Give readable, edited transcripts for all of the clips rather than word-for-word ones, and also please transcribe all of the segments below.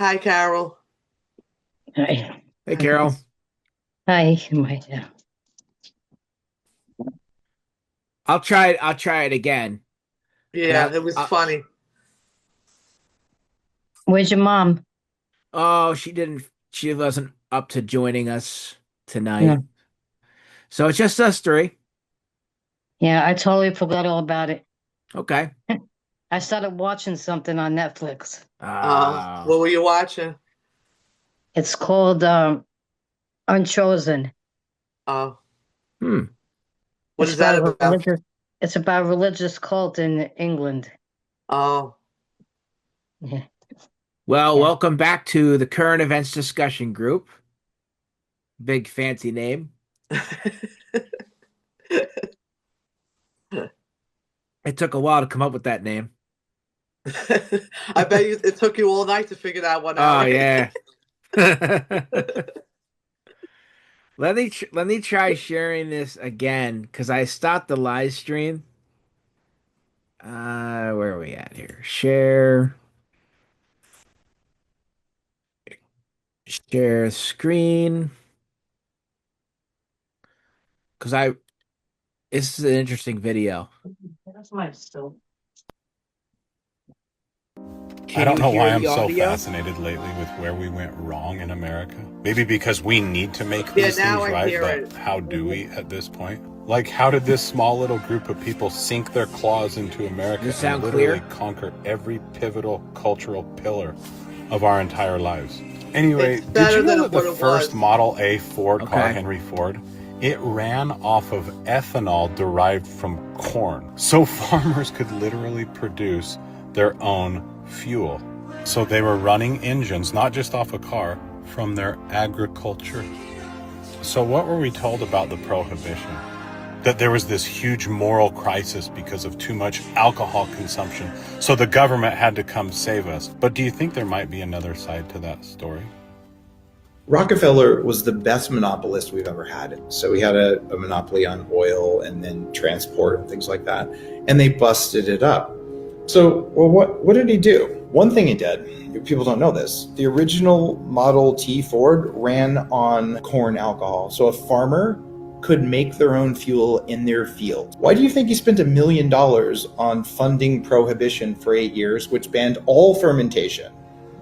Hi, Carol. Hi. Hey, Carol. Hi. I'll try it again. But Yeah, it was funny. Where's your mom? oh, she wasn't up to joining us tonight. No. So it's just us three. Yeah, I totally forgot all about it. Okay. I started watching something on Netflix. Uh, What were you watching? It's called Unchosen. Uh, hmm. what is that about? It's about a religious cult in England. Oh, Yeah. Well, Yeah. welcome back to the current events discussion group. Big fancy name. It took a while to come up with that name. I bet it took you all night to figure that one out, Oh right? yeah. Let me try sharing this again because I stopped the live stream. Where are we at here? Share screen. Because this is an interesting video. That's my still. I Can don't you know hear why the I'm so audio? fascinated lately with where we went wrong in America. Maybe because we need to make Yeah, these now things I right, hear but it. how do we at this point? Like, how did this small little group of people sink their claws into Does America this and sound literally clear? conquer every pivotal cultural pillar of our entire lives? Anyway, It's did you better know than that the what it first was. Model A Ford car, Okay. Henry Ford, it ran off of ethanol derived from corn? So farmers could literally produce their own fuel. So they were running engines, not just off a car, from their agriculture. So what were we told about the prohibition? That there was this huge moral crisis because of too much alcohol consumption. So the government had to come save us. But do you think there might be another side to that story? Rockefeller was the best monopolist we've ever had. So we had a monopoly on oil and then transport and things like that. And they busted it up. So, well, what did he do? One thing he did, people don't know this, the original Model T Ford ran on corn alcohol. So a farmer could make their own fuel in their field. Why do you think he spent $1 million on funding prohibition for 8 years, which banned all fermentation,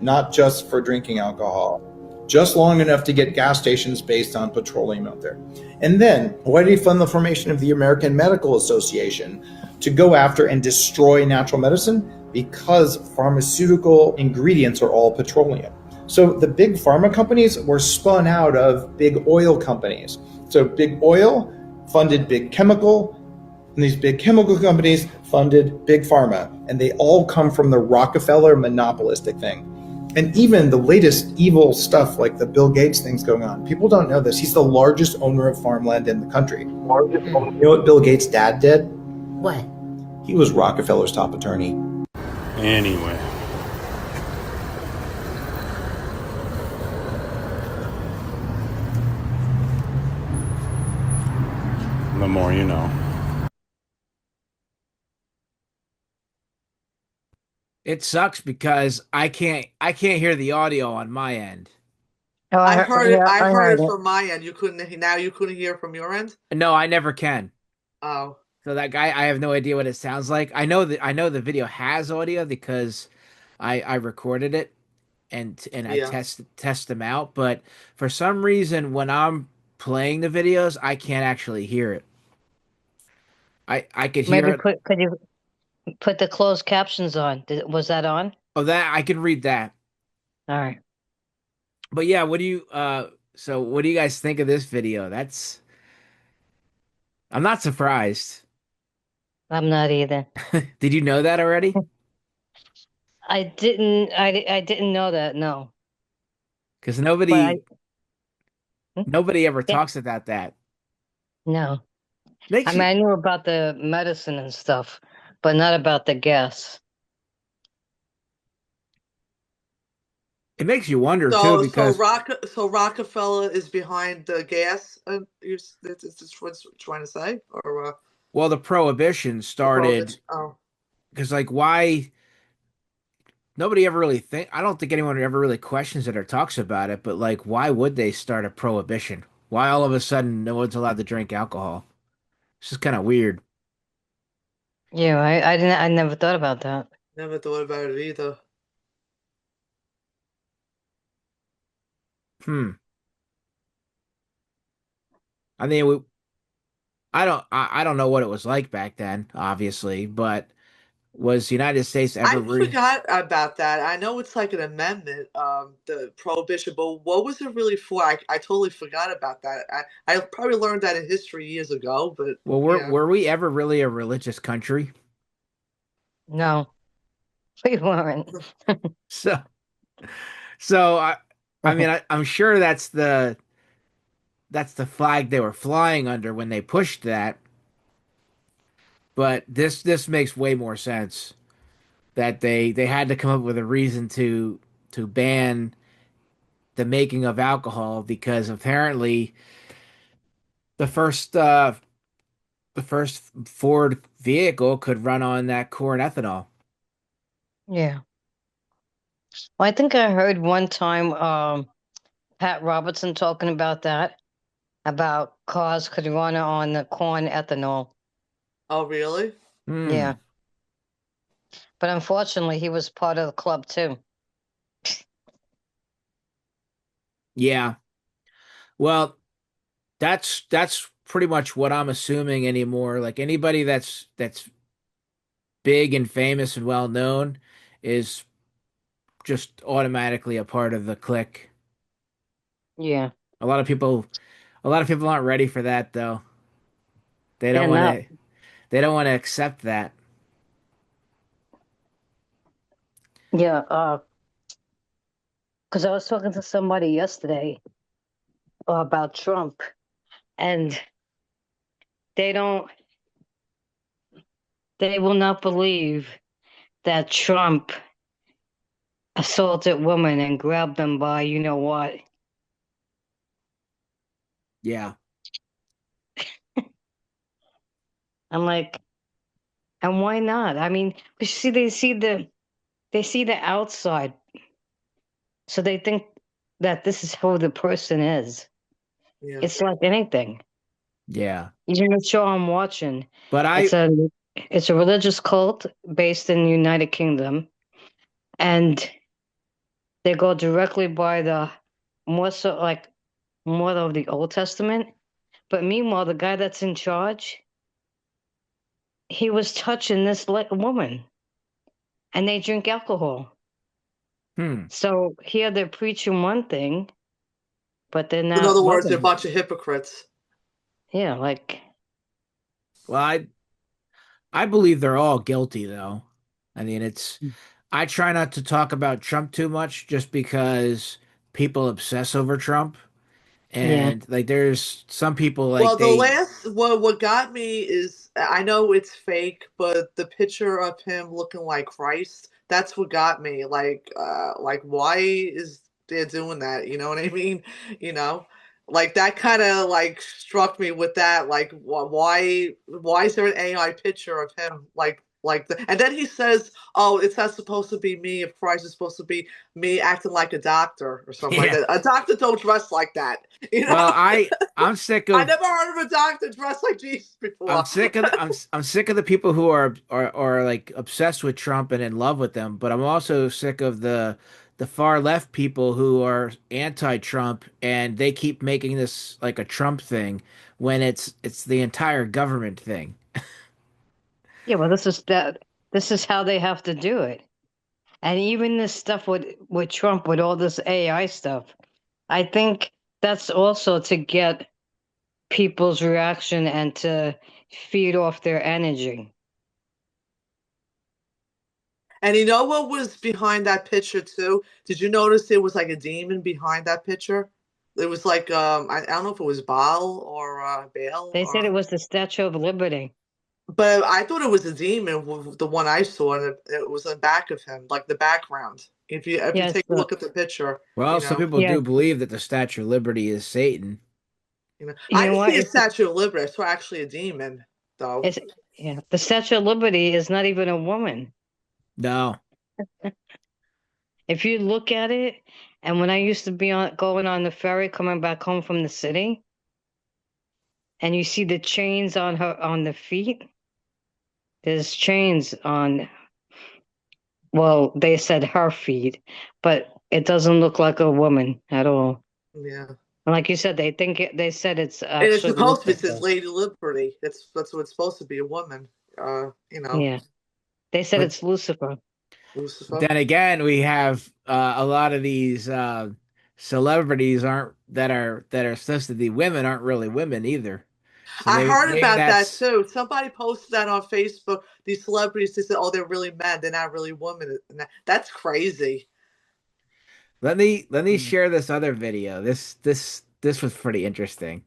not just for drinking alcohol? Just long enough to get gas stations based on petroleum out there. And then, why did he fund the formation of the American Medical Association to go after and destroy natural medicine? Because pharmaceutical ingredients are all petroleum. So the big pharma companies were spun out of big oil companies. So big oil funded big chemical, and these big chemical companies funded big pharma. And they all come from the Rockefeller monopolistic thing. And even the latest evil stuff like the Bill Gates things going on, people don't know this. He's the largest owner of farmland in the country. You know what Bill Gates' dad did? What? He was Rockefeller's top attorney. Anyway, the more you know. It sucks because I can't hear the audio on my end. Oh, I heard it. yeah, I I heard heard it it. from my end. You couldn't. Now you couldn't hear from your end. No, I never can. Oh, So that guy, I have no idea what it sounds like. I know the video has audio because I recorded it and I yeah. test them out, but for some reason when I'm playing the videos, I can't actually hear it. I could hear Maybe it. could you put the closed captions on? Was that on? Oh, that I can read that. All right. But yeah, what do you guys think of this video? I'm not surprised. I'm not either. Did you know that already? I didn't know that, no. Because But I hmm? nobody ever Yeah, talks about that. no. I Makes mean, you I knew about the medicine and stuff, but not about the gas. it makes you wonder too So because Rockefeller is behind the gas. That's what you're trying to say, or well the prohibition the started prohibition. Oh, because like why nobody ever really I don't think anyone ever really questions it or talks about it, but like why would they start a prohibition? Why all of a sudden no one's allowed to drink alcohol? It's just kind of weird. Yeah, I never thought about that. Never thought about it either. Hmm. I mean, I don't know what it was like back then, obviously, but was the United States ever I re forgot about that. I know it's like an amendment, the prohibition, but what was it really for? I totally forgot about that. I probably learned that in history years ago, but well, yeah. were we ever really a religious country? No, we weren't. So so I mean I'm sure that's the flag they were flying under when they pushed that, but this makes way more sense that they had to come up with a reason to ban the making of alcohol because apparently the first uh the first Ford vehicle could run on that corn ethanol. Yeah. Well, I think I heard one time Pat Robertson talking about that, about cars could run on the corn ethanol. Oh, really? Hmm. Yeah. But unfortunately, he was part of the club too. Yeah. Well, that's pretty much what I'm assuming anymore. Like anybody that's big and famous and well known is just automatically a part of the clique. Yeah. A lot of people a lot of people aren't ready for that though. They They're don't want not. to they don't want to accept that. Yeah. Because I was talking to somebody yesterday about Trump, and they don't, they will not believe that Trump assaulted women and grabbed them by you know what. Yeah. I'm like, and why not? I mean, but you see, they see the outside, so they think that this is who the person is. Yeah. It's like anything. Yeah. Even the show I'm watching, But it's a religious cult based in the United Kingdom, and they go directly by the more so like more of the Old Testament. But meanwhile, the guy that's in charge, he was touching this woman, and they drink alcohol. hmm. So here they're preaching one thing, but they're In not other words, they're a living. bunch of hypocrites. Yeah, like Well, I believe they're all guilty though. I mean, I try not to talk about Trump too much just because people obsess over Trump yeah, and like there's some people like Well, the they last what got me is I know it's fake, but the picture of him looking like Christ, that's what got me. Like why is they doing that? You know what I mean? You know? Like that kind of like struck me with that. Like why is there an AI picture of him like the and then he says, "Oh, it's not supposed to be me. If Christ is supposed to be me acting like a doctor or something like yeah. that. A doctor don't dress like that." You know? Well, I'm sick I of never heard of a doctor dressed like Jesus I'm before. sick of I'm sick of the people who are like obsessed with Trump and in love with them, but I'm also sick of the far left people who are anti-Trump and they keep making this like a Trump thing when it's the entire government thing. yeah. Well, this is that. This is how they have to do it. And even this stuff with Trump, with all this AI stuff, I think that's also to get people's reaction and to feed off their energy. And you know what was behind that picture too? Did you notice there was like a demon behind that picture? It was like I don't know if it was Baal or Baal They said it or was the Statue of Liberty. but I thought it was a demon the one I saw and it was on the back of him, like the background. If you Yes, take a look at the picture, Well, you some know, people yeah. do believe that the Statue of Liberty is Satan. You I know didn't what? see a Statue of Liberty, I saw actually a demon though. It's yeah. The Statue of Liberty is not even a woman. No. If you look at it, and when I used to be on going on the ferry coming back home from the city, and you see the chains on her on the feet, there's chains on, well, they said her feet, but it doesn't look like a woman at all. Yeah. And like you said, they said it's And it's actually supposed to be, it says Lucifer. Lady Liberty. That's what it's supposed to be, a woman. You know, Yeah, they said But it's Lucifer. Lucifer. then again, we have a lot of these celebrities aren't that are supposed to be women aren't really women either. So I heard maybe about that that's too. Somebody posted that on Facebook. These celebrities, they said, "Oh, they're really men. They're not really women." And that's crazy. let me Mm. share this other video. This was pretty interesting.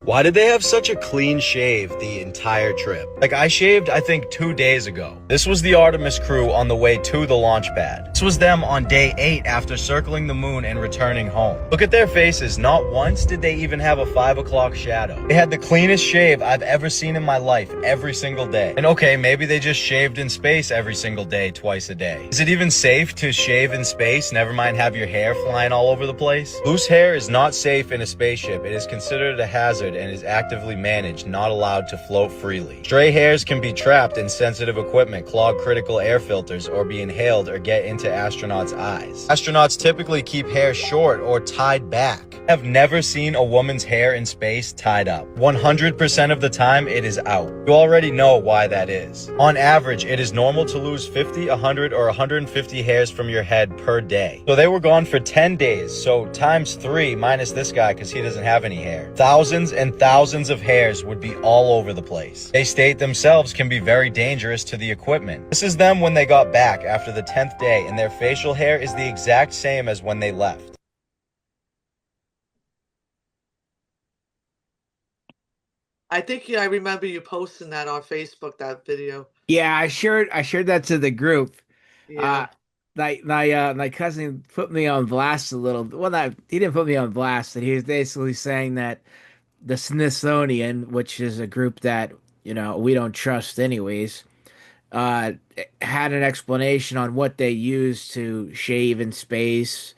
Why did they have such a clean shave the entire trip? Like, I shaved, I think, 2 days ago. This was the Artemis crew on the way to the launch pad. This was them on day 8 after circling the moon and returning home. Look at their faces. Not once did they even have a 5 o'clock shadow. They had the cleanest shave I've ever seen in my life every single day. And okay, maybe they just shaved in space every single day, twice a day. Is it even safe to shave in space? Never mind have your hair flying all over the place? Loose hair is not safe in a spaceship. It is considered a hazard and is actively managed, not allowed to float freely. Stray hairs can be trapped in sensitive equipment, clog critical air filters, or be inhaled or get into astronauts' eyes. Astronauts typically keep hair short or tied back. I've never seen a woman's hair in space tied up. 100% of the time, it is out. You already know why that is. On average, it is normal to lose 50, 100, or 150 hairs from your head per day. So they were gone for 10 days, so times 3 minus this guy because he doesn't have any hair. Thousands and thousands of hairs would be all over the place. They state themselves can be very dangerous to the equipment. This is them when they got back after the 10th day, and their facial hair is the exact same as when they left. I think I remember you posting that on Facebook. That video. Yeah, I shared that to the group. Uh Yeah. my cousin put me on blast a little. Well, not he didn't put me on blast, but he was basically saying that the Smithsonian, which is a group that, we don't trust anyways, uh, had an explanation on what they use to shave in space.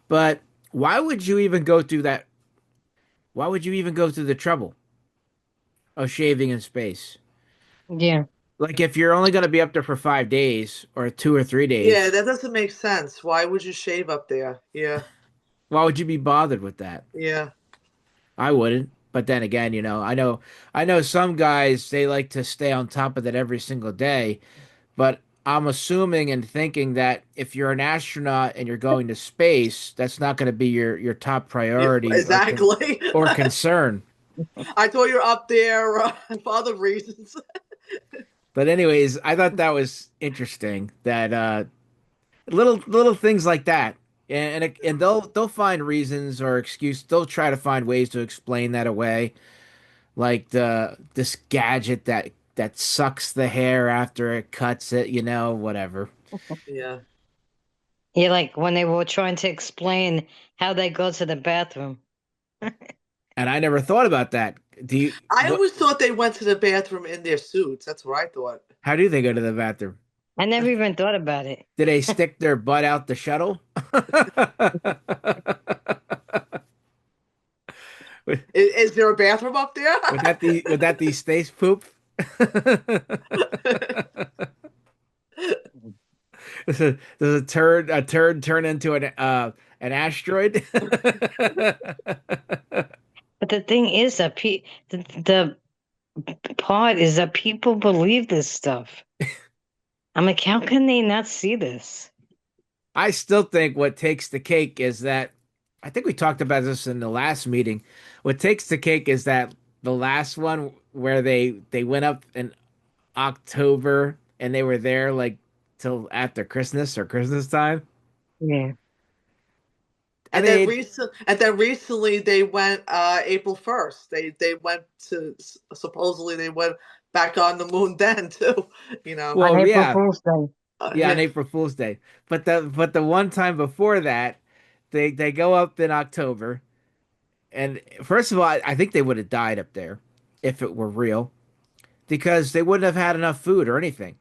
But why would you even go through that? Why would you even go through the trouble of shaving in space? Yeah, Like if you're only going to be up there for 5 days or 2 or 3 days, Yeah, that doesn't make sense. Why would you shave up there? Yeah. why would you be bothered with that? Yeah. I wouldn't. But then again, I know some guys they like to stay on top of that every single day. But I'm assuming and thinking that if you're an astronaut and you're going to space, that's not going to be your top Yeah, priority exactly. or concern. I thought you were up there for other reasons. But anyways, I thought that was interesting that little things like that. And they'll find reasons or excuse. They'll try to find ways to explain that away, like this gadget that sucks the hair after it cuts it, whatever. Yeah. yeah, like when they were trying to explain how they go to the bathroom. And I never thought about that. Do you I what? always thought they went to the bathroom in their suits. That's what I thought. How do they go to the bathroom? I never even thought about it. Do they stick their butt out the shuttle? would, Is there a bathroom up there? would that be space poop? Does a turd turn into an asteroid? But the thing is that the part is that people believe this stuff. I'm like, how can they not see this? I still think what takes the cake is that I think we talked about this in the last meeting. What takes the cake is that the last one where they went up in October and they were there like till after Christmas or Christmas time. Yeah. I And then mean, recently they went April 1st. They went to, supposedly they went back on the moon then too. You know. On well, April yeah, Fool's Day. yeah, on Yeah. April Fool's Day. But the one time before that, they go up in October, and first of all, I think they would have died up there if it were real. because they wouldn't have had enough food or anything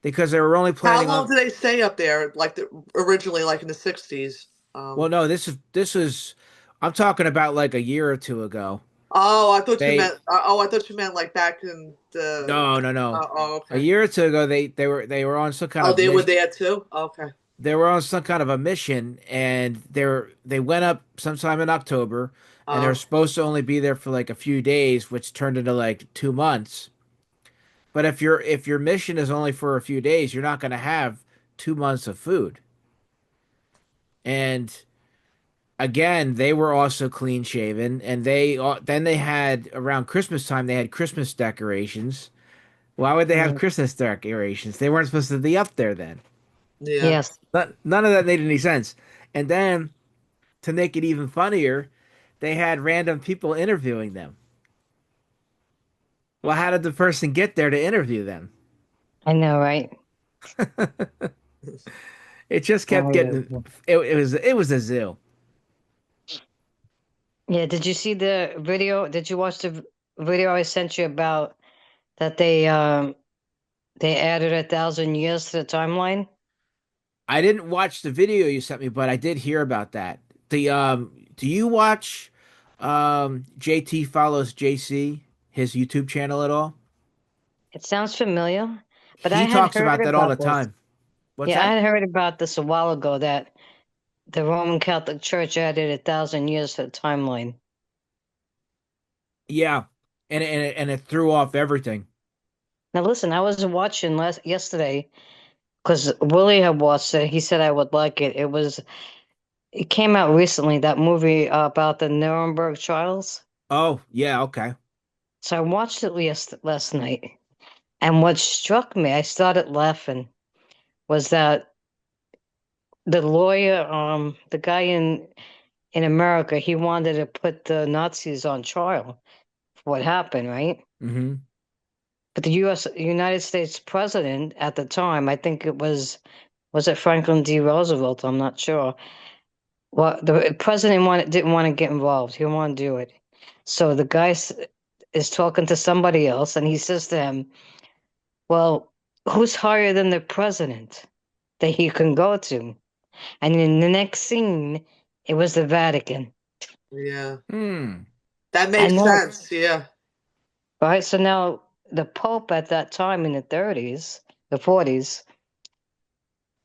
because they were only How planning long on. did they stay up there? Like originally, like in the 60s? Well, no, this is I'm talking about like a year or two ago. Oh, I thought you They meant. Oh, I thought you meant like back in the. No, no, no. Oh, A okay. year or two ago, they were on some kind Oh, of they were mission. there too. Okay. They were on some kind of a mission, and they went up sometime in October, and they're Oh, supposed to only be there for like a few days, which turned into like 2 months. But if your mission is only for a few days, you're not going to have 2 months of food. And again, they were also clean shaven, and then they had around Christmas time they had Christmas decorations. Why would they have Mm. Christmas decorations? They weren't supposed to be up there then. yeah. Yes, None of that made any sense. And then to make it even funnier, they had random people interviewing them. Well, how did the person get there to interview them? I know, right? It just kept getting Oh, it was a zoo. yeah. Did you see the video? Did you watch the video I sent you about that they added 1,000 years to the timeline? I didn't watch the video you sent me, but I did hear about that. The do you watch JT follows JC, his YouTube channel at all? It sounds familiar, but I He had talks heard about that all the about this. time. What's Yeah, I that? had heard about this a while ago that the Roman Catholic Church added 1,000 years to the timeline. Yeah. And it threw off everything. Now, listen, I was watching yesterday because Willie had watched it. He said I would like it. It came out recently, that movie about the Nuremberg trials. Oh, yeah, okay. So I watched it last night. And what struck me, I started laughing, was that the lawyer, the guy in America, he wanted to put the Nazis on trial for what happened, right? Mm-hmm. But the United States president at the time, I think was it Franklin D. Roosevelt? I'm not sure. Well, the president didn't want to get involved. He didn't want to do it. So the guy is talking to somebody else, and he says to him, "Well, who's higher than the president that he can go to?" And in the next scene, it was the Vatican. Yeah. Hmm. That And makes now, sense. Yeah. right? So now the Pope at that time in the 30s, the 40s,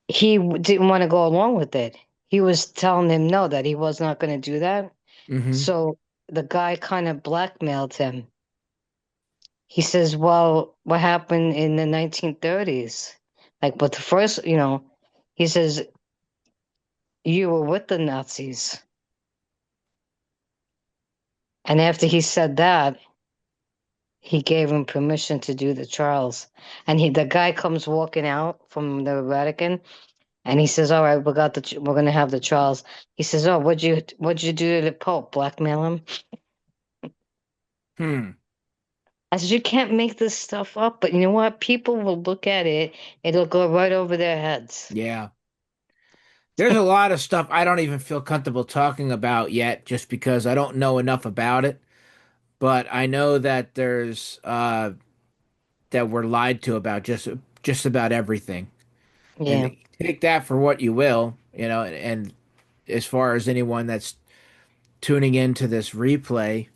didn't want to go along with it. He was telling him no, that he was not going to do that. Mm-hmm. So the guy kind of blackmailed him. He says, "Well, what happened in the 1930s? Like, but the first, he says, you were with the Nazis." And after he said that, he gave him permission to do the trials. And the guy comes walking out from the Vatican, and he says, "All right, we're going to have the trials." He says, "Oh, what'd you do to the Pope? Blackmail him?" Hmm. I said, "You can't make this stuff up, but you know what? People will look at it, it'll go right over their heads." Yeah. There's a lot of stuff I don't even feel comfortable talking about yet just because I don't know enough about it. But I know that there's that we're lied to about just about everything. Yeah, And take that for what you will, and as far as anyone that's tuning into this replay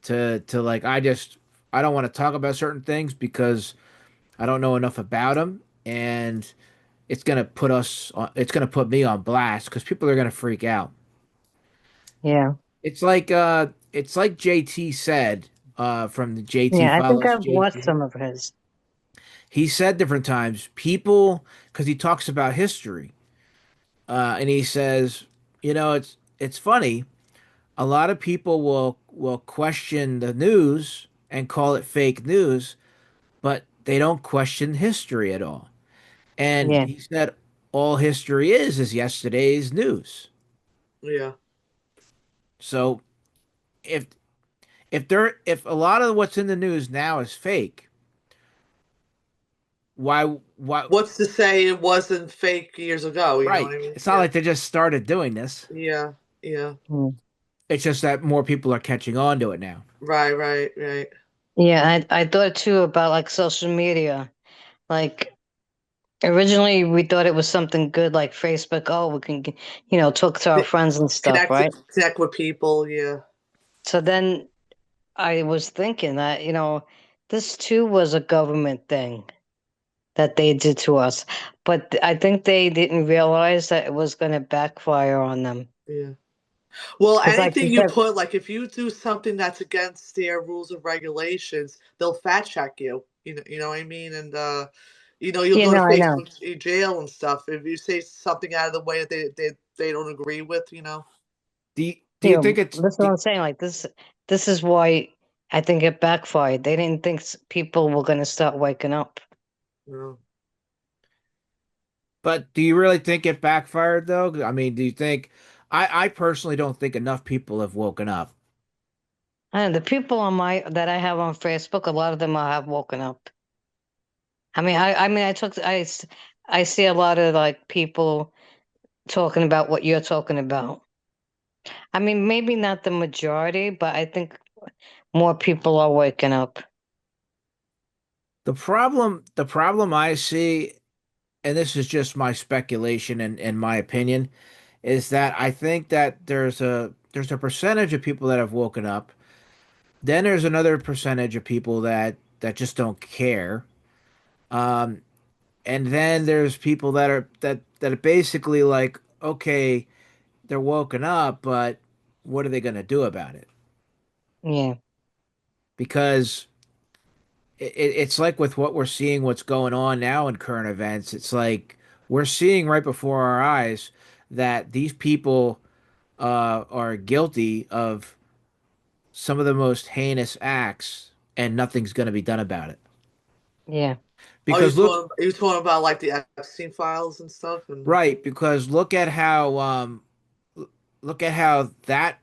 to like I don't want to talk about certain things because I don't know enough about them, and it's gonna put me on blast because people are gonna freak out. yeah, It's like JT said, from the JT yeah. I think follows I've watched JC. some of his. He said different times, people, because he talks about history, and he says, it's funny. A lot of people will question the news and call it fake news, but they don't question history at all. And Yeah, he said, all history is yesterday's news. Yeah. So if if a lot of what's in the news now is fake, why What's to say it wasn't fake years ago? You know what right? I mean? It's not Yeah. like they just started doing this. Yeah. Yeah. mm, It's just that more people are catching on to it now. Right. Right. Right. Yeah, I thought too about like social media. Like originally we thought it was something good like Facebook. Oh, we can, talk to our Th- friends and stuff, Connect right? connect with people. Yeah, So then I was thinking that, this too was a government thing that they did to us. But I think they didn't realize that it was going to backfire on them. yeah. Well, Because, like anything you you said, put, like if you do something that's against their rules and regulations, they'll fact check you. You know what I mean? And you'll go to I know. Facebook jail and stuff if you say something out of the way that they don't agree with. Do you think it's That's what I'm saying. Like this is why I think it backfired. They didn't think people were going to start waking up. You but do you really think it backfired though? I mean, do you think I personally don't think enough people have woken up. And the people that I have on Facebook, a lot of them have woken up. I mean, I see a lot of like people talking about what you're talking about. I mean, maybe not the majority, but I think more people are waking up. The problem I see, and this is just my speculation and my opinion, is that I think that there's a percentage of people that have woken up. Then there's another percentage of people that just don't care. Um, and then there's people that are basically like, okay, they're woken up, but what are they going to do about it? Yeah, Because it's like with what we're seeing, what's going on now in current events. It's like we're seeing right before our eyes that these people are guilty of some of the most heinous acts, and nothing's going to be done about it. yeah. Oh, you Because look, talking you talking about like the Epstein files and stuff, and right, because look at how that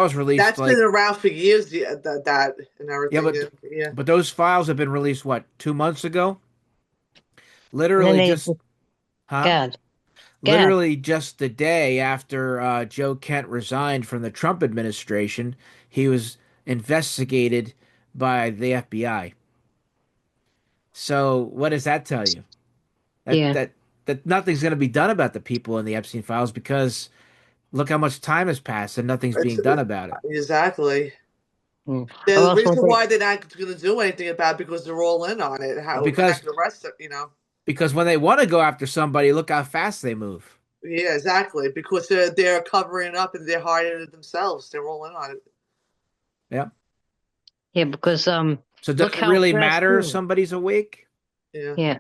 was released that's been like, around for years. Yeah, that and yeah, everything. but Yeah, yeah. but those files have been released what, 2 months ago? And then Literally they just, just, huh? God, God, Literally just the day after Joe Kent resigned from the Trump administration, he was investigated by the FBI. So what does that tell you? That yeah. that that nothing's going to be done about the people in the Epstein files, because look how much time has passed and nothing's It's being done about it. exactly. Mm. Or The else what reason they, why they're not going to do anything about it because they're all in on it. How Because heck the rest of. because when they want to go after somebody, look how fast they move. Yeah, exactly. Because they're covering it up and they're hiding it themselves. They're all in on it. Yeah. yeah, because So does look it how really fast matter if too. somebody's awake? Yeah. Yeah,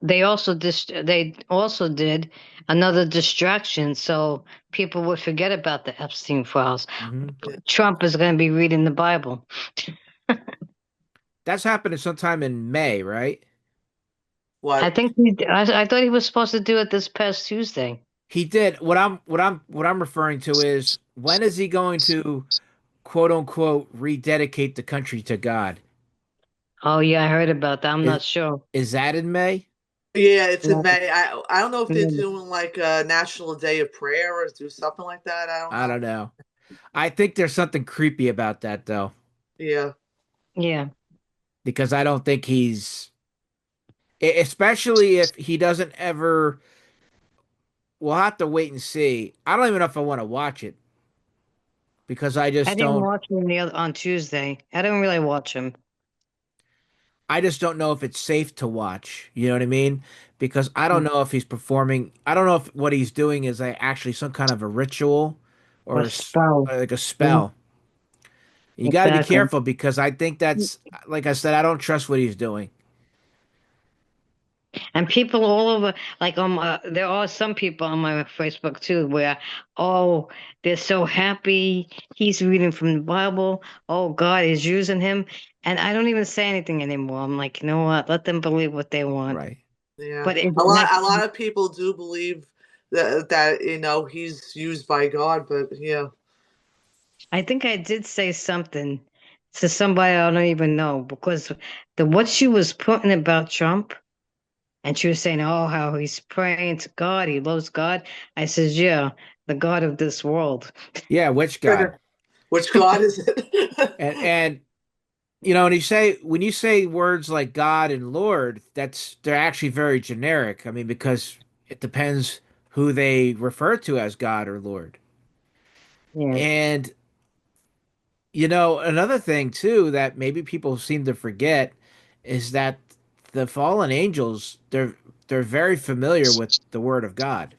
they also did another distraction, so people would forget about the Epstein files. Hmm. Yeah. Trump is going to be reading the Bible. That's happening sometime in May, right? I What? think I thought he was supposed to do it this past Tuesday. He did. What I'm referring to is, when is he going to quote unquote rededicate the country to God? Oh yeah, I heard about that. I'm Is not sure. is that in May? Yeah, it's in No, May. I don't know if they're no. doing like a National Day of Prayer or do something like that. I don't I don't know. know. I think there's something creepy about that though, Yeah. Yeah, because I don't think especially if he doesn't ever. We'll have to wait and see. I don't even know if I want to watch it, because I I just didn't don't. watch him on Tuesday. I didn't really watch him. I just don't know if it's safe to watch. You know what I mean? Because I don't Mm. know if he's performing. I don't know if what he's doing is actually some kind of a ritual, Or or spell. like a Mm, spell. You got to be exactly. careful, because I think that's, like I said, I don't trust what he's doing. And people all over, like there are some people on my Facebook too, where oh, they're so happy he's reading from the Bible. Oh, God is using him, and I don't even say anything anymore. I'm like, you know what? Let them believe what they want. Right. Yeah. But A lot like, a lot of people do believe that he's used by God, but yeah. I think I did say something to somebody I don't even know because the what she was putting about Trump. And she was saying, oh, how he's praying to God. He loves God. I says, yeah, the God of this world. Yeah, witch god. Which God is it? And You know, when you say words like God and Lord, they're actually very generic. I mean, because it depends who they refer to as God or Lord. Yeah. And you know, another thing too that maybe people seem to forget is that the fallen angels, they're very familiar with the word of God.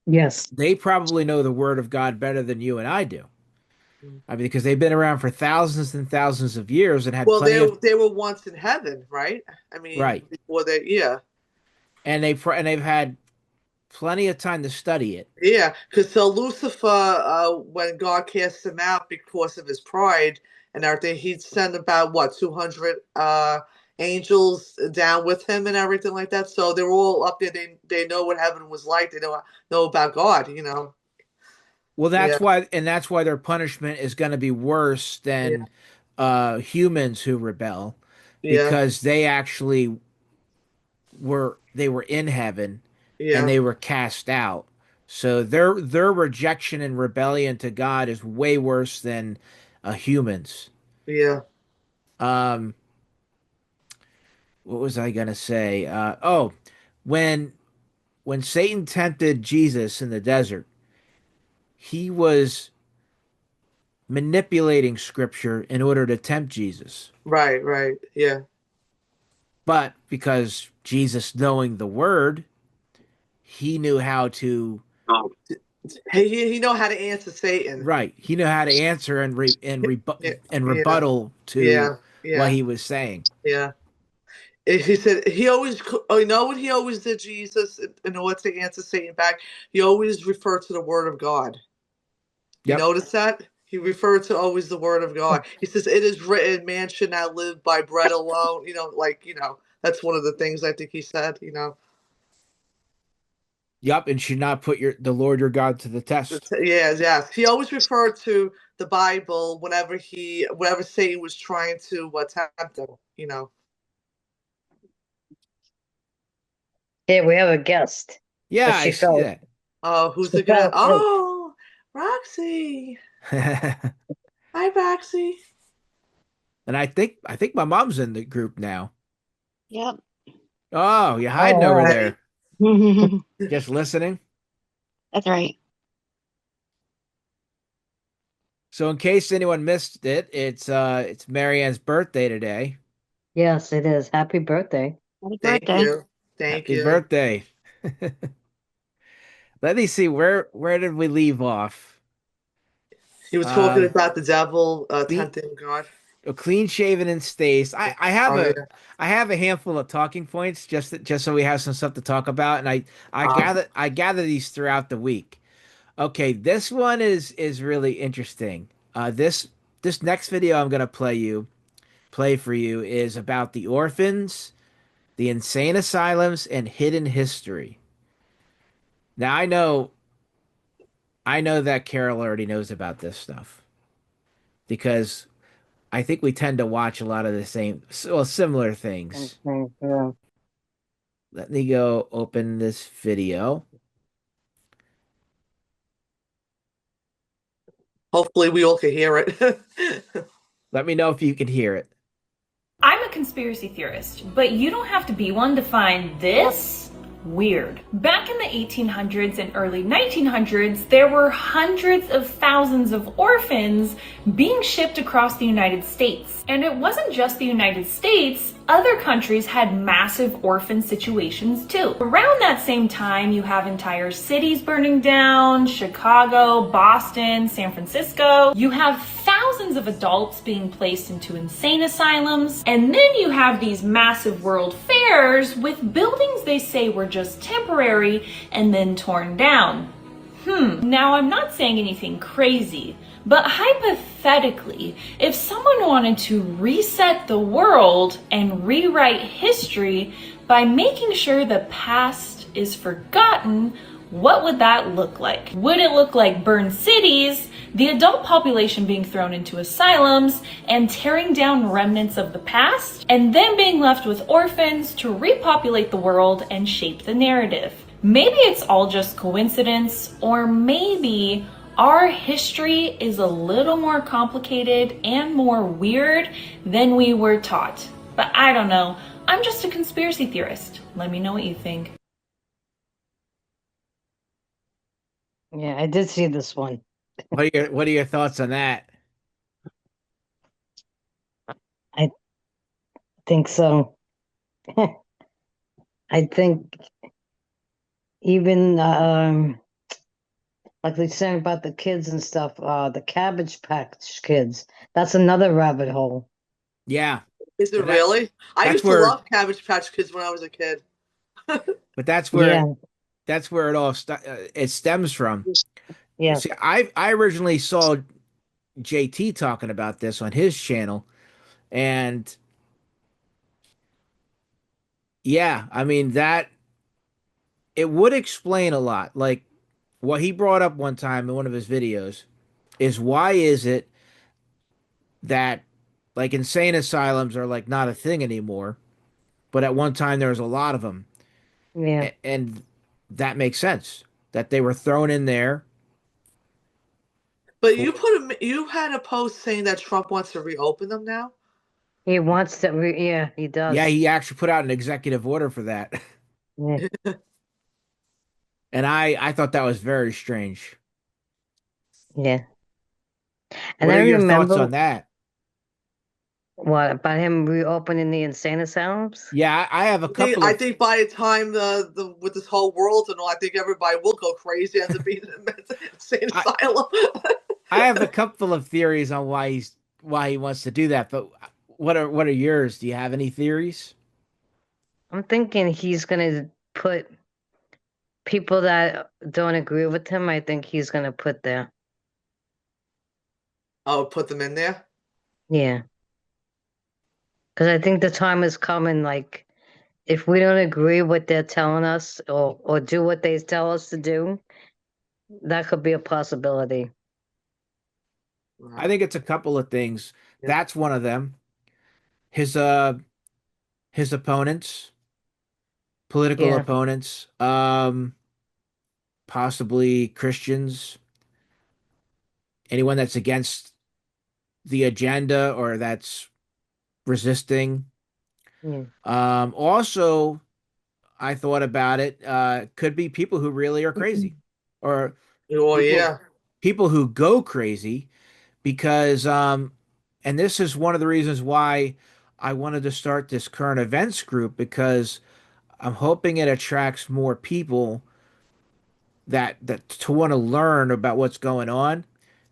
Yes. They probably know the word of God better than you and I do. I mean, because they've been around for thousands and thousands of years and had Well, plenty of they were once in heaven, right? I right, mean, before they, yeah, and they've had plenty of time to study it. yeah. Because so Lucifer, when God cast him out because of his pride and everything, he'd send about what 200 angels down with him and everything like that. So they were all up there. They know what heaven was like. They know about God. You know. Well, Yeah, that's why their punishment is going to be worse yeah, than humans who rebel, yeah, because they were in heaven and yeah, they were cast out. So their rejection and rebellion to God is way worse than humans. yeah. Um, what was I gonna say? Oh, when when Satan tempted Jesus in the desert, he was manipulating scripture in order to tempt Jesus. Right, right. Yeah. But because Jesus, knowing the word, he knew how to Hey, he know how to answer Satan. right. He knew how to answer Yeah, and yeah, rebuttal to yeah, what yeah, he was saying. yeah. He said he always, oh, you know what he always did, Jesus, in order to answer Satan back? He always referred to the Word of God. You Yep. notice that? He referred to always the Word of God. He says, "It is written, man should not live by bread alone." That's one of the things I think he said. Yep. And should not put the Lord your God to the test. Yeah, yes. He always referred to the Bible whenever Satan was trying to tempt him. Here we have a guest, Yeah, but I she see fell. that. Oh, who's She it gonna? fell asleep. Oh, Roxy. Hi, Roxy. And I think my mom's in the group now. Yep, Oh, you're hiding All over Hi. there, just listening. that's right. So in case anyone missed it, it's MaryAnn's birthday today. Yes, it is. Happy birthday. Happy Thank birthday. you. Thank Happy you. birthday. Let me see, where did we leave off? He was talking Uh about the devil clean tempting God. clean shaven and stays. Oh yeah. I have a handful of talking points just so we have some stuff to talk about, and Um, I gather these throughout the week. Okay, this one is really interesting. This next video I'm gonna play for you is about the orphans, the insane asylums, and hidden history. Now I know that Carol already knows about this stuff because I think we tend to watch a lot of the similar things. Okay, yeah. Let me go open this video. hopefully we all can hear it. Let me know if you can hear it. I'm a conspiracy theorist, but you don't have to be one to find this weird. Back in the 1800s and early 1900s, there were hundreds of thousands of orphans being shipped across the United States. And it wasn't just the United States, other countries had massive orphan situations too. Around that same time, you have entire cities burning down, Chicago, Boston, San Francisco. You have thousands of adults being placed into insane asylums. And then you have these massive world fairs with buildings they say were just temporary and then torn down. Now I'm not saying anything crazy, but hypothetically, if someone wanted to reset the world and rewrite history by making sure the past is forgotten, what would that look like? Would it look like burned cities, the adult population being thrown into asylums, and tearing down remnants of the past, and then being left with orphans to repopulate the world and shape the narrative? Maybe it's all just coincidence, or maybe Our history is a little more complicated and more weird than we were taught. But I don't know. I'm just a conspiracy theorist. Let me know what you think. Yeah, I did see this one. What are your thoughts on that? I think so. I think even like they saying about the kids and stuff, the Cabbage Patch Kids. That's another rabbit hole. Yeah, Is it but that really? I that's used to where love Cabbage Patch Kids when I was a kid. but Yeah, that's where it stems from. yeah, See, I originally saw JT talking about this on his channel, and yeah, I mean that it would explain a lot. Like what he brought up one time in one of his videos is why is it that like insane asylums are like not a thing anymore, but at one time there was a lot of them, yeah. and that makes sense that they were thrown in there But for. you had a post saying that Trump wants to reopen them now. He wants to. Yeah, he Yeah, does. he actually put out an executive order for that, Yeah, and I thought that was very strange. yeah. And What I are your thoughts remember on that? what about him reopening the insane asylums? Yeah, I have a couple I of. think by the time the with this whole world and all, I think everybody will go crazy and be in an insane I, asylum. I have a couple of theories on why he wants to do that, but what are yours? Do you have any theories? I'm thinking he's gonna put people that don't agree with him. I think he's gonna put there. I'll put them in there. Yeah, because I think the time is coming. Like, if we don't agree what they're telling us or do what they tell us to do, that could be a possibility. I think it's a couple of things. Yeah. That's one of them. His his opponents, political Yeah, opponents, possibly Christians, anyone that's against the agenda or that's resisting. yeah, Also, I thought about it. Could be people who really are crazy, or Oh people yeah. people who go crazy because and this is one of the reasons why I wanted to start this current events group because I'm hoping it attracts more people that to want to learn about what's going on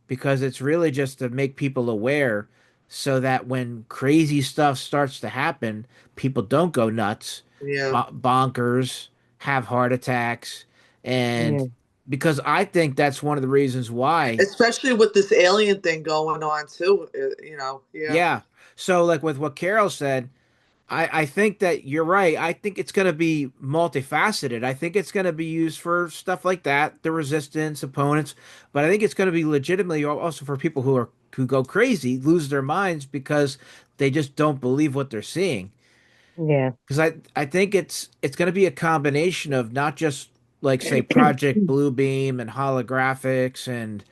because it's really just to make people aware so that when crazy stuff starts to happen, people don't go nuts, Yeah. bonkers, have heart attacks, and yeah, because I think that's one of the reasons why. Especially with this alien thing going on too. Yeah. Yeah. So like with what Carol said, I think that you're right. I think it's going to be multifaceted. I think it's going to be used for stuff like that, the resistance, opponents, but I think it's going to be legitimately also for people who go crazy, lose their minds because they just don't believe what they're seeing. yeah. Because I think it's going to be a combination of not just like say Project Bluebeam and holographics and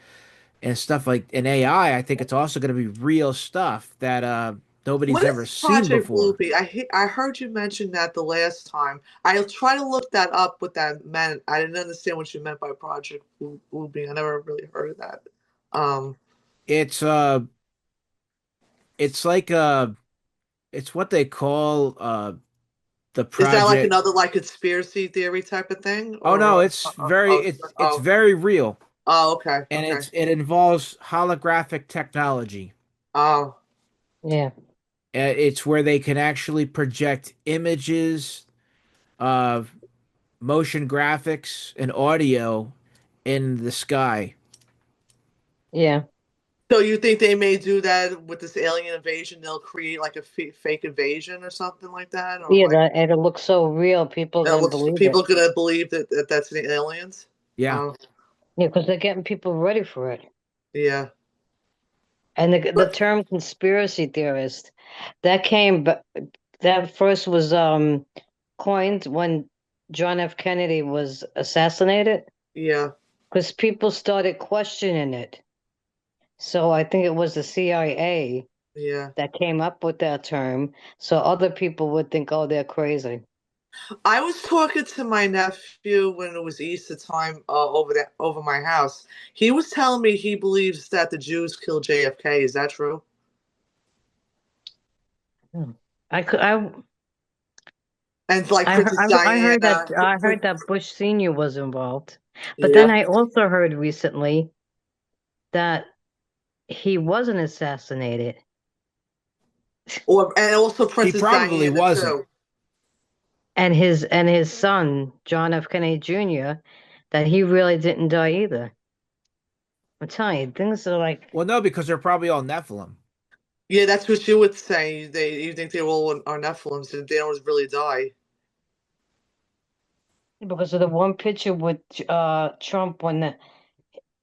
stuff like in AI. I think it's also going to be real stuff that nobody's What ever is seen Project before. Bluebeam? I heard you mention that the last time. I'll try to look that up. What that meant. I didn't understand what you meant by Project Bluebeam. I never really heard of that. Um, It's uh it's like it's what they call the is that like project. another like conspiracy theory type of thing, Oh or no, it's oh very real okay, and okay, it involves holographic technology. oh Yeah, It's where they can actually project images of motion graphics and audio in the sky. yeah, so you think they may do that with this alien invasion? They'll create like a fake invasion or something like that, or yeah. like That and it looks so real. People are that gonna looks believe it. people gonna believe that that's the aliens. Yeah. Oh Yeah, because they're getting people ready for it. yeah, And the but term conspiracy theorist that came, but that first was coined when John F. Kennedy was assassinated. yeah. because people started questioning it. So I think it was the CIA Yeah. that came up with that term, so other people would think, oh, they're crazy. I was talking to my nephew when it was Easter time over my house. He was telling me he believes that the Jews killed JFK. Is that true? Hmm. I could I And like I Princess Diana. I heard that Bush Senior was involved, but then Yeah. I also heard recently that he wasn't assassinated, And also He Princess probably Diana wasn't. too. and his son John F. Kennedy Jr. that he really didn't die either. I'm telling you, things are like Well, no, because they're probably all Nephilim. Yeah, that's what you would say. You think they all are Nephilims and they don't really die. because of the one picture with Trump when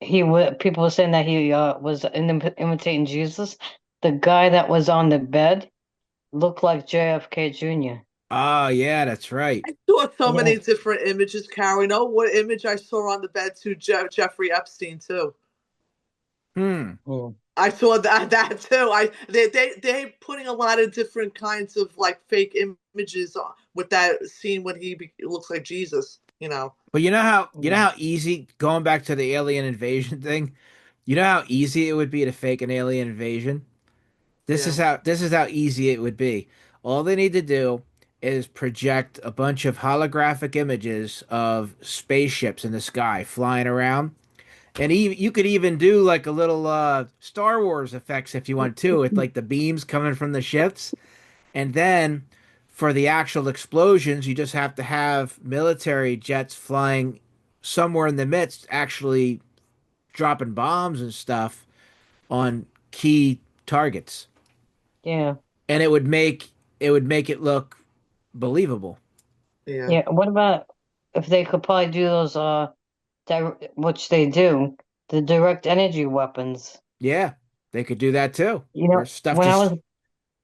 people were saying that he was imitating Jesus. The guy that was on the bed looked like JFK Jr. Oh, yeah, that's right. I saw so Yeah. many different images, Carol. You know what image I saw on the bed too? Jeffrey Epstein too. Hmm. Yeah. I saw that too. They putting a lot of different kinds of like fake images with that scene when looks like Jesus. You know. But you know Yeah. how easy, going back to the alien invasion thing, you know how easy it would be to fake an alien invasion? Yeah. This is how easy it would be. All they need to do is project a bunch of holographic images of spaceships in the sky flying around. And you could even do like a little Star Wars effects if you want to, with like the beams coming from the ships. And then for the actual explosions, you just have to have military jets flying somewhere in the midst, actually dropping bombs and stuff on key targets. Yeah. And it would make it look believable. Yeah. Yeah. What about if they could probably do those which they do, the direct energy weapons. Yeah, they could do that too, You where know, stuff when I just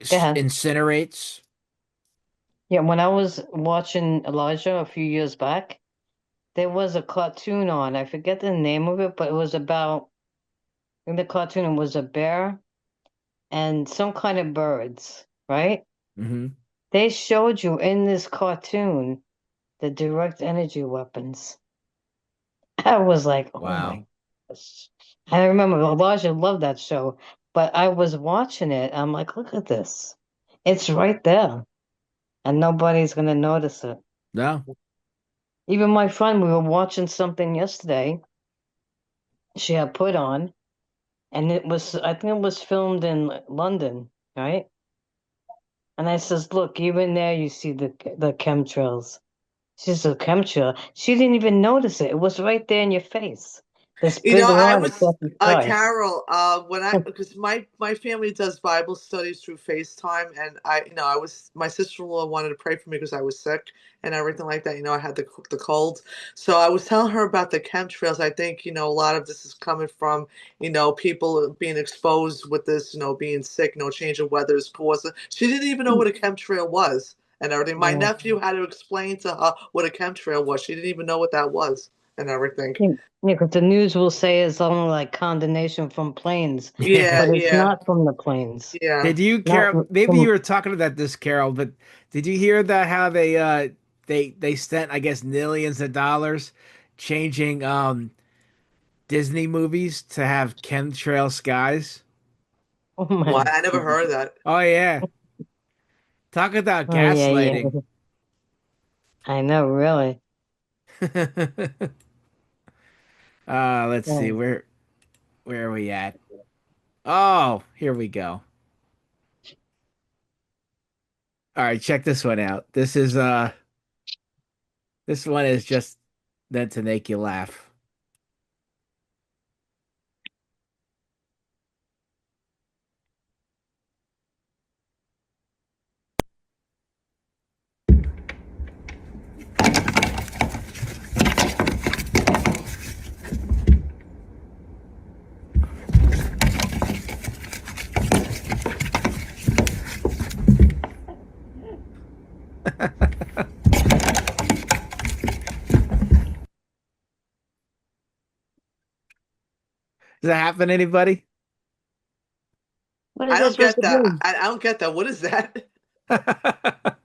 was yeah, incinerates. yeah, when I was watching Elijah a few years back, there was a cartoon on. I forget the name of it, but it was about in the cartoon it was a bear and some kind of birds, right? Hmm. They showed you in this cartoon the direct energy weapons. I was like, oh Wow. my gosh. I remember Elijah loved that show, but I was watching it. I'm like, look at this. It's right there, and nobody's gonna notice it. No. Even my friend, we were watching something yesterday. She had put on, and I think it was filmed in London, right? And I says, look, even there you see the chemtrails. She said, chemtrail. She didn't even notice it. It was right there in your face. This You big know, I line was across the sky. Carol, when I because my family does Bible studies through FaceTime, and I was my sister-in-law wanted to pray for me because I was sick and everything like that. You know, I had the cold, so I was telling her about the chemtrails. I think a lot of this is coming from people being exposed with this, being sick, change of weather is causing. She didn't even know what a chemtrail was and everything. My Yeah. nephew had to explain to her what a chemtrail was. She didn't even know what that was and everything. Yeah, because the news will say it's only like condemnation from planes, Yeah, but it's yeah, not from the planes. yeah. Did you, Not Carol? Maybe you from. were talking about this, Carol, but did you hear that how they spent, I guess, millions of dollars changing Disney movies to have chemtrail skies? Oh my Why? I never God. heard of that. Oh yeah. Talk about Oh yeah, yeah. gaslighting. I know, really. Let's see, Yeah. where are we at? Oh, here we go. All right, check this one out. This one is just meant to make you laugh. Does that happen to anybody? What is I that don't supposed get to that. do? I don't get that. What is that?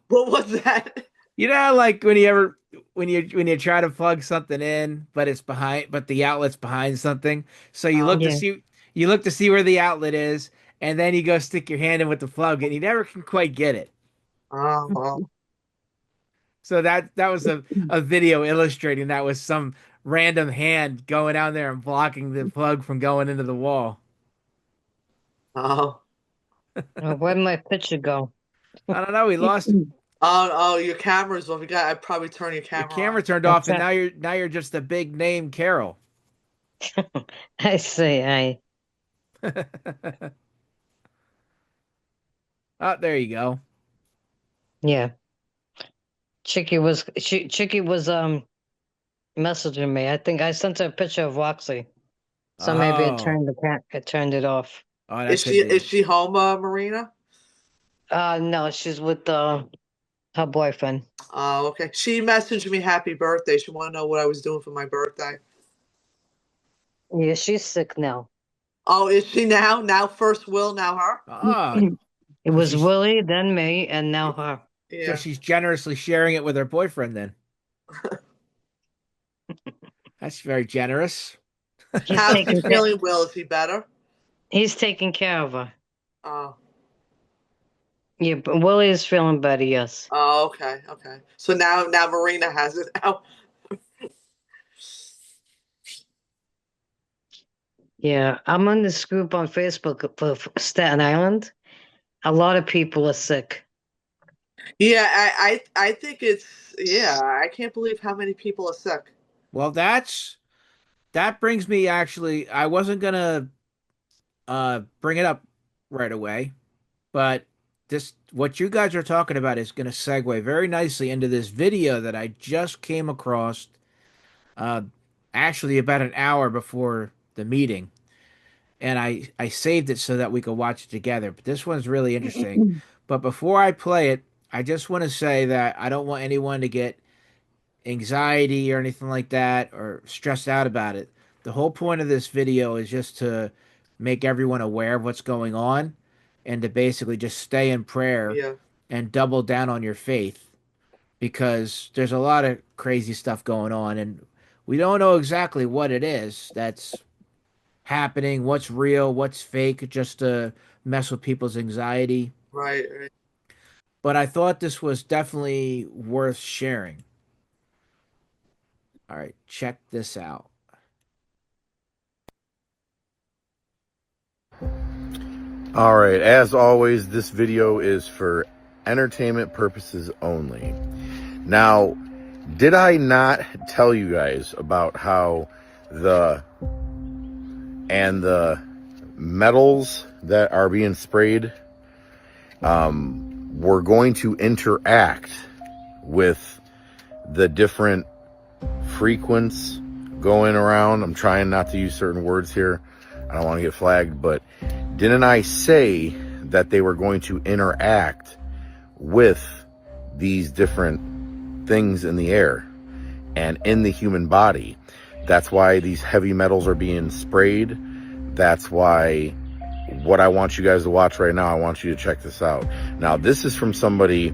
What was that? You know, like when you try to plug something in, but it's behind, but the outlet's behind something. So Yeah. you look to see where the outlet is, and then you go stick your hand in with the plug, and you never can quite get it. Oh, So that was a video illustrating that with some random hand going down there and blocking the plug from going into the wall. oh, Where'd my picture go? I don't know. We lost oh, your camera's off. I probably turn your your camera on. camera turned off, What's and that? now you're just a big name Carol. I see. Oh, there you go. Yeah. Chicky was messaging me. I think I sent her a picture of Roxy. So maybe Oh, it turned it off. oh, that Is could be. she home, Marina? No, she's with her boyfriend. Oh, okay. She messaged me happy birthday. She wanted to know what I was doing for my birthday. Yeah, she's sick now. Oh, is she now? Now first Will, now her? Oh, It so was she's Willie, then me, and now her. so Yeah. she's generously sharing it with her boyfriend then. That's very generous. He's How's he taking feeling, Will? Is he better? he's taking care of her. Oh. Yeah, but Willie is feeling better, yes. Oh, okay, okay. So now Marina has it now. Yeah, I'm on this group on Facebook for Staten Island. A lot of people are sick. Yeah, I think I can't believe how many people are sick. Well, that brings me actually. I wasn't gonna bring it up right away, but this what you guys are talking about is gonna segue very nicely into this video that I just came across. Uh, Actually, about an hour before the meeting, and I saved it so that we could watch it together. But this one's really interesting. But before I play it, I just want to say that I don't want anyone to get anxiety or anything like that or stressed out about it. The whole point of this video is just to make everyone aware of what's going on and to basically just stay in prayer Yeah, and double down on your faith because there's a lot of crazy stuff going on and we don't know exactly what it is that's happening, what's real, what's fake, just to mess with people's anxiety. right. But I thought this was definitely worth sharing. All right, check this out. All right, as always, this video is for entertainment purposes only. Now, did I not tell you guys about how the metals that are being sprayed were going to interact with the different frequencies going around? I'm trying not to use certain words here. I don't want to get flagged, but didn't I say that they were going to interact with these different things in the air and in the human body? That's why these heavy metals are being sprayed. That's why what I want you guys to watch right now, I want you to check this out. Now, this is from somebody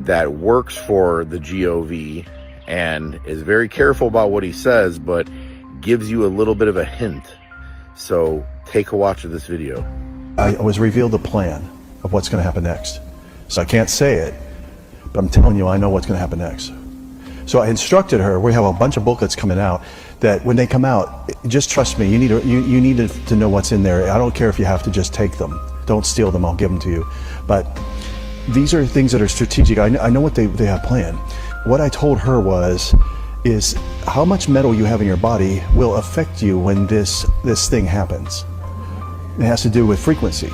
that works for the GOV and is very careful about what he says, but gives you a little bit of a hint. So take a watch of this video. I was revealed a plan of what's going to happen next. So I can't say it, but I'm telling you, I know what's going to happen next. So I instructed her, we have a bunch of booklets coming out, that when they come out, just trust me, you need to know what's in there. I don't care if you have to just take them. Don't steal them, I'll give them to you. But these are things that are strategic. I know what they have planned. What I told her is how much metal you have in your body will affect you when this thing happens. It has to do with frequency.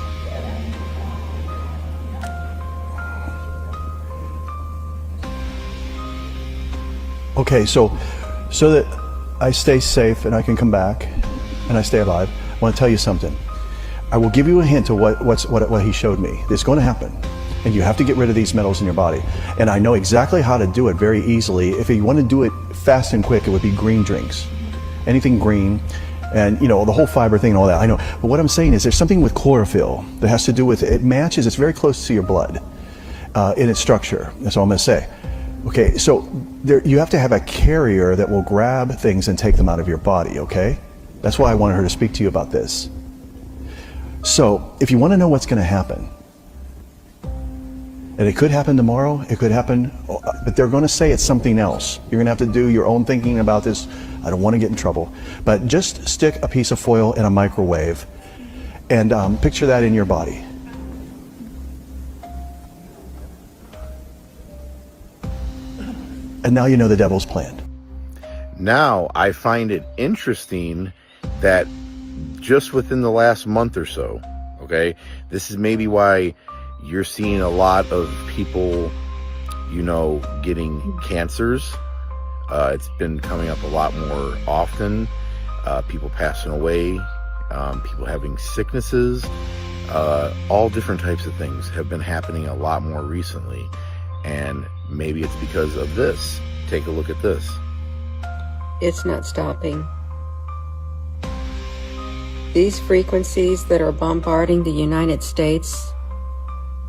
Okay, so that I stay safe and I can come back and I stay alive, I want to tell you something. I will give you a hint of what he showed me. It's going to happen. And you have to get rid of these metals in your body. And I know exactly how to do it very easily. If you want to do it fast and quick, it would be green drinks. Anything green. And, the whole fiber thing and all that, I know. But what I'm saying is there's something with chlorophyll that has to do with, it matches, it's very close to your blood in its structure. That's all I'm going to say. Okay, so you have to have a carrier that will grab things and take them out of your body, okay? That's why I wanted her to speak to you about this. So, if you want to know what's going to happen, and it could happen tomorrow, it could happen, but they're going to say it's something else. You're going to have to do your own thinking about this. I don't want to get in trouble. But just stick a piece of foil in a microwave and picture that in your body. And now you know the devil's plan. Now I find it interesting that just within the last month or so, okay, this is maybe why you're seeing a lot of people, getting cancers. It's been coming up a lot more often. People passing away, people having sicknesses, all different types of things have been happening a lot more recently. And maybe it's because of this. Take a look at this. It's not stopping. These frequencies that are bombarding the United States,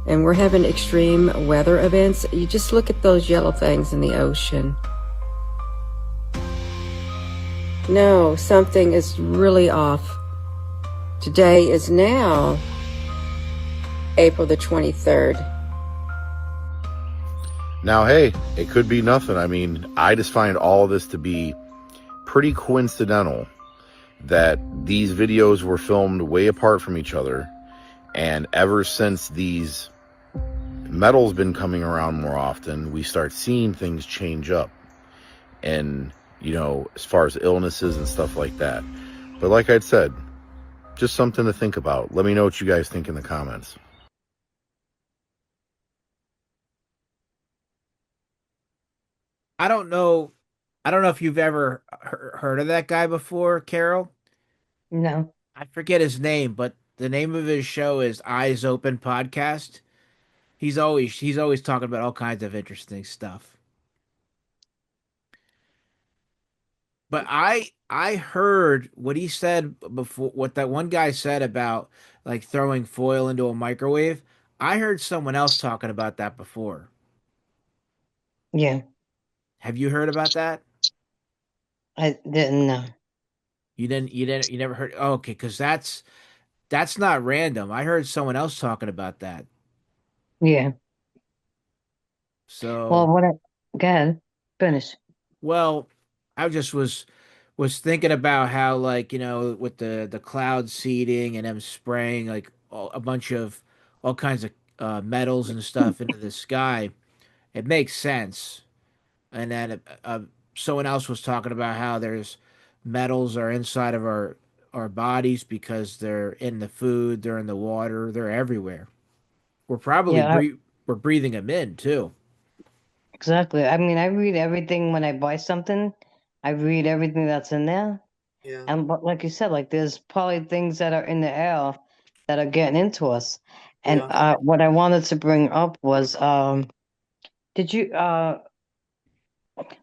and we're having extreme weather events, you just look at those yellow things in the ocean. No, something is really off. Today is now April the 23rd. Now, hey, it could be nothing. I mean, I just find all of this to be pretty coincidental that these videos were filmed way apart from each other. And ever since these metals been coming around more often, we start seeing things change up. And, as far as illnesses and stuff like that. But like I'd said, just something to think about. Let me know what you guys think in the comments. I don't know. I don't know if you've ever heard of that guy before, Carol. No. I forget his name, but the name of his show is Eyes Open Podcast. He's always talking about all kinds of interesting stuff. But I heard what he said before, what that one guy said about like throwing foil into a microwave. I heard someone else talking about that before. Yeah. Have you heard about that? I didn't know. You never heard. Oh, okay, because that's not random. I heard someone else talking about that. Yeah. Well, So, go ahead. Finish. well, I just was thinking about how like, with the cloud seeding and them spraying like a bunch of all kinds of metals and stuff into the sky. It makes sense. And then someone else was talking about how there's metals are inside of our bodies because they're in the food, they're in the water, they're everywhere. We're probably Yeah, we're breathing them in too. exactly. I mean, I read everything when I buy something. I read everything that's in there. Yeah. And but like you said, like there's probably things that are in the air that are getting into us. And Yeah. what I wanted to bring up was did you oh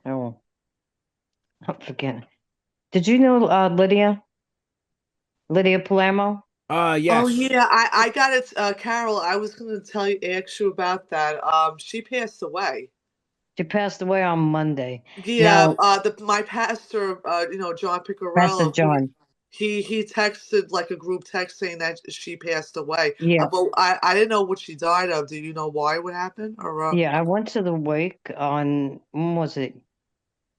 I'm forgetting. Did you know Lydia Palermo? Oh Yes. yeah, I got it, Carol. I was gonna ask you about that. She passed away. She passed away on Monday. Yeah, Now, my pastor, John Pastor Picarello, John, he texted like a group text saying that she passed away. yeah, But I didn't know what she died of. Do you know why? What happened? Or yeah, I went to the wake on, when was it?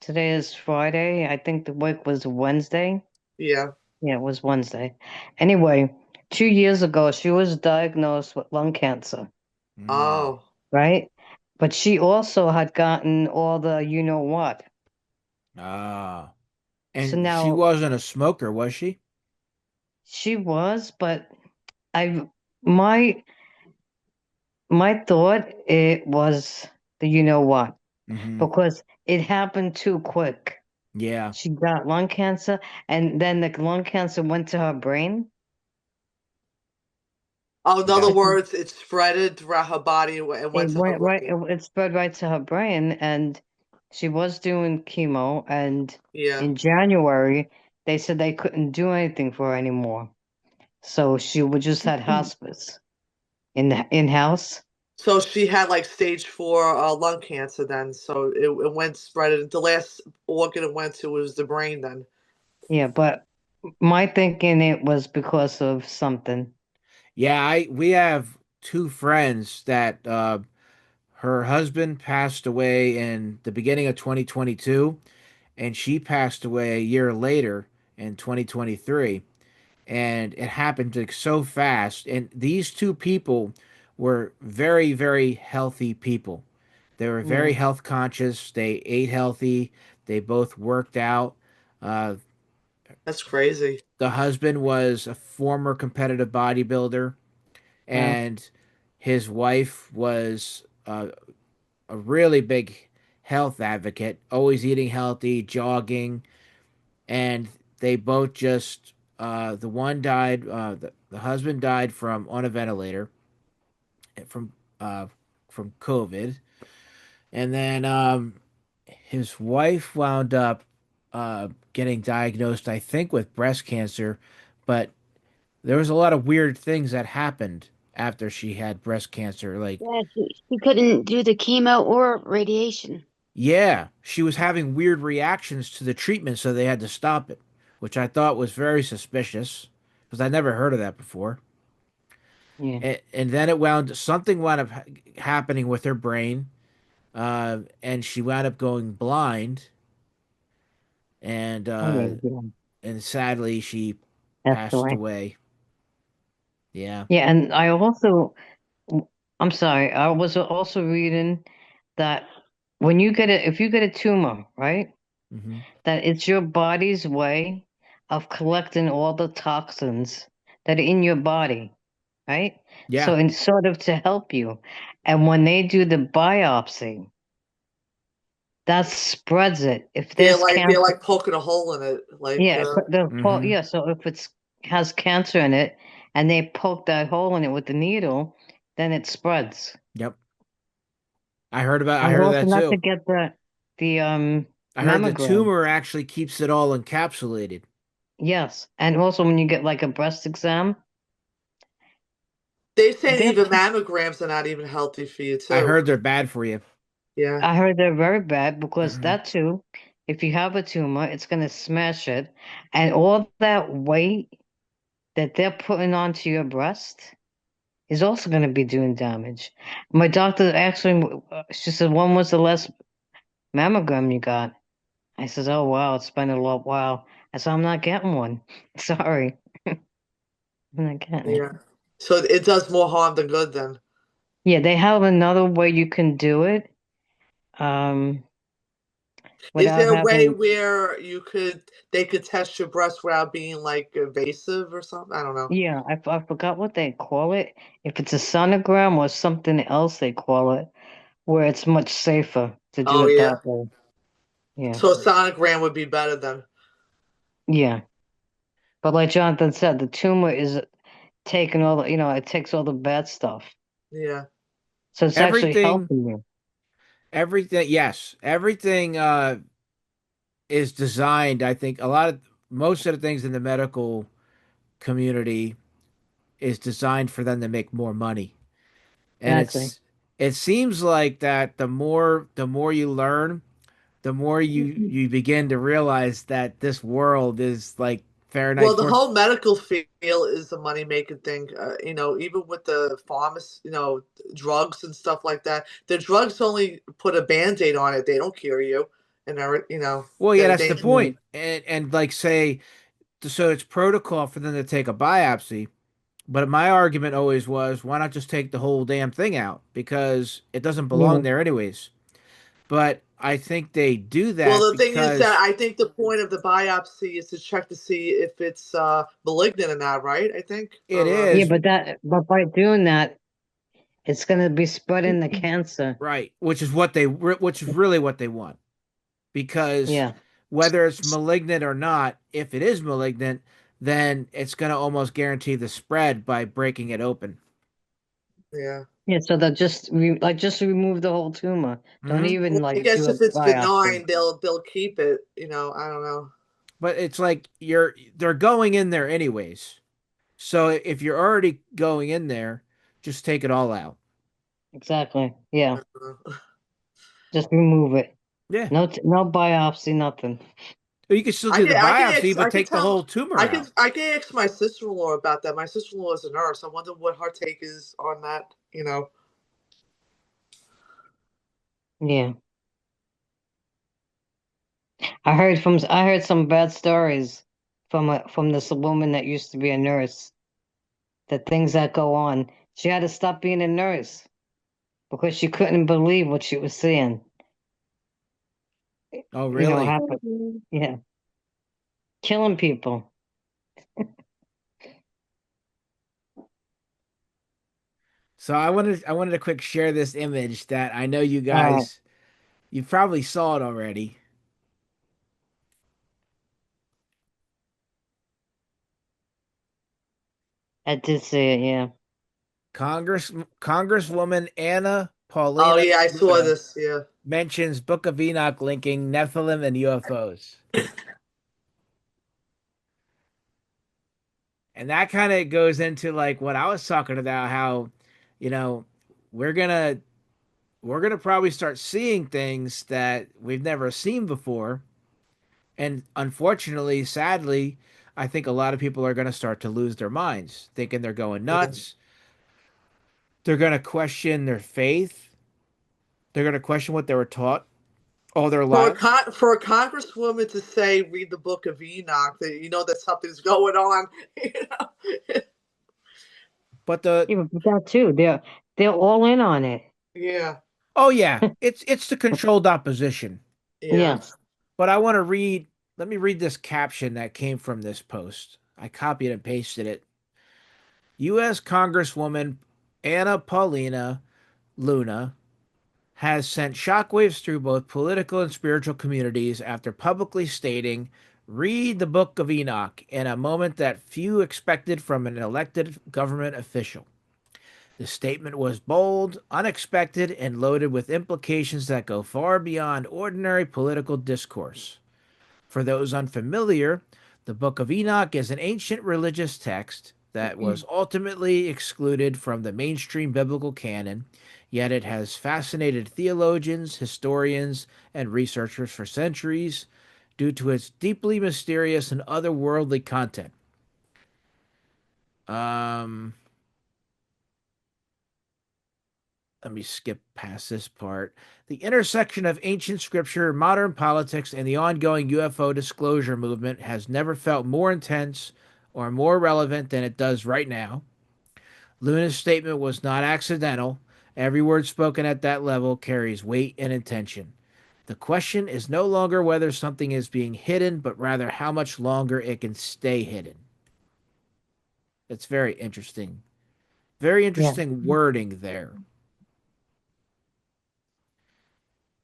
Today is Friday. I think the wake was Wednesday. yeah. Yeah, it was Wednesday. Anyway, 2 years ago, she was diagnosed with lung cancer, Mm. Oh. right? But she also had gotten all the you know what. Ah. So And she now wasn't a smoker, was she? she was, but I my my thought it was the you know what Mm-hmm. because it happened too quick. Yeah. She got lung cancer, and then the lung cancer went to her brain. Oh, in other Yeah. words, it spreaded throughout her body and It went to her went right. brain. It spread right to her brain, and she was doing chemo. And Yeah. in January, they said they couldn't do anything for her anymore. So she would just had hospice in the in-house. So she had like stage 4 lung cancer then. So it went spread. The last organ it went to was the brain then. Yeah, but my thinking it was because of something. Yeah, we have two friends that her husband passed away in the beginning of 2022, and she passed away a year later in 2023. And it happened like so fast. And these two people were very, very healthy people. They were very Yeah. health conscious. They ate healthy. They both worked out. Uh, That's crazy. the husband was a former competitive bodybuilder, Wow. and his wife was a really big health advocate, always eating healthy, jogging, and they both just the one died. The husband died from on a ventilator from uh, from COVID, and then his wife wound up getting diagnosed, I think, with breast cancer, but there was a lot of weird things that happened after she had breast cancer. Like, Yeah, she couldn't do the chemo or radiation. yeah, she was having weird reactions to the treatment, so they had to stop it, which I thought was very suspicious because I never heard of that before. Yeah. And then something wound up happening with her brain, and she wound up going blind, and Oh uh, yeah, yeah. and sadly she That's the passed way. away. Yeah. Yeah, and I also, I'm sorry, I was also reading that when you get if you get a tumor, right, Hmm. that it's your body's way of collecting all the toxins that are in your body, right? Yeah. So in sort of to help you. And when they do the biopsy, that spreads it. If there's They're cancer, like poking a hole in it. Like yeah, Hmm. yeah, so if it's has cancer in it and they poke that hole in it with the needle, then it spreads. Yep. I And heard of also that not to too. get the I heard the mammogram. tumor actually keeps it all encapsulated. Yes. And also when you get like a breast exam, they say they're even mammograms are not even healthy for you I too. heard they're bad for you. Yeah. I heard they're very bad because Hmm. that too, if you have a tumor, it's gonna smash it. And all that weight that they're putting onto your breast is also gonna be doing damage. My doctor actually she said, when was the last mammogram you got? I says, oh wow, it's been a lot while. I said, I'm not getting one. Sorry. I'm not getting it. Yeah. So it does more harm than good then. Yeah, they have another way you can do it, Is without there a way having. where they could test your breast without being like invasive or something? I don't know. Yeah, I forgot what they call it. If it's a sonogram or something else they call it, where it's much safer to do Oh it yeah. that way. Yeah, So a sonogram would be better then. yeah. But like Jonathan said, the tumor is taking all the, it takes all the bad stuff. Yeah. So it's actually Everything, helping you. yes, everything is designed. I think most of the things in the medical community is designed for them to make more money. And Exactly. it seems like that the more you learn, the more you begin to realize that this world is like Well, Fahrenheit the 4. whole medical field is a money making thing. Even with the pharmacy, drugs and stuff like that. The drugs only put a band-aid on it. They don't cure you. And Well, yeah, that's the they Yeah. point. And like say, so it's protocol for them to take a biopsy. But my argument always was, why not just take the whole damn thing out? Because it doesn't belong Yeah. there anyways. But I think they do Well, that the thing is that because I think the point of the biopsy is to check to see if it's malignant or not, right? I think. it Yeah, is but by doing that, it's gonna be spreading the cancer. right, which is really what they want. Because Yeah. whether it's malignant or not, if it is malignant, then it's going to almost guarantee the spread by breaking it open. Yeah. Yeah, so they'll just remove the whole tumor. Don't Hmm. even Well, I like guess do a if it's biopsy. benign, they'll keep it. I don't know. but it's like they're going in there anyways. So if you're already going in there, just take it all out. Exactly. Yeah. Uh, Just remove it. Yeah. No biopsy, nothing. Or you can still I do can the I can biopsy, but I can take the whole tell tumor out. I can ask my sister-in-law about that. My sister-in-law is a nurse. I wonder what her take is on that. You know. Yeah. I heard some bad stories from this woman that used to be a nurse. The things that go on. She had to stop being a nurse because she couldn't believe what she was seeing. Oh, You know, really? happen. Yeah. Killing people. So I wanted to quick share this image that I know you All right. guys you probably saw it already. I did see it, yeah. Congresswoman Anna Oh Paulina yeah, I saw Luna this. Yeah. mentions Book of Enoch linking Nephilim and UFOs. And that kind of goes into like what I was talking about, how, you know, we're gonna we're gonna probably start seeing things that we've never seen before. And unfortunately, sadly, I think a lot of people are gonna start to lose their minds, thinking they're going Yeah. nuts. They're gonna question their faith. They're gonna question what they were taught all their lives. For a congresswoman to say read the Book of Enoch, that you know that something's going on. You know? But the Yeah, but that too. They're all in on it. Yeah. oh yeah, it's the controlled opposition. Yeah. Yes. But let me read this caption that came from this post. I copied and pasted it. US Congresswoman Anna Paulina Luna has sent shockwaves through both political and spiritual communities after publicly stating, read the Book of Enoch, in a moment that few expected from an elected government official. The statement was bold, unexpected, and loaded with implications that go far beyond ordinary political discourse. For those unfamiliar, the Book of Enoch is an ancient religious text that was ultimately excluded from the mainstream biblical canon, yet it has fascinated theologians, historians, and researchers for centuries due to its deeply mysterious and otherworldly content. Um, Let me skip past this part. The intersection of ancient scripture, modern politics, and the ongoing UFO disclosure movement has never felt more intense or more relevant than it does right now. Luna's statement was not accidental. Every word spoken at that level carries weight and intention. The question is no longer whether something is being hidden, but rather how much longer it can stay hidden. It's very interesting. Very Yeah. interesting wording there.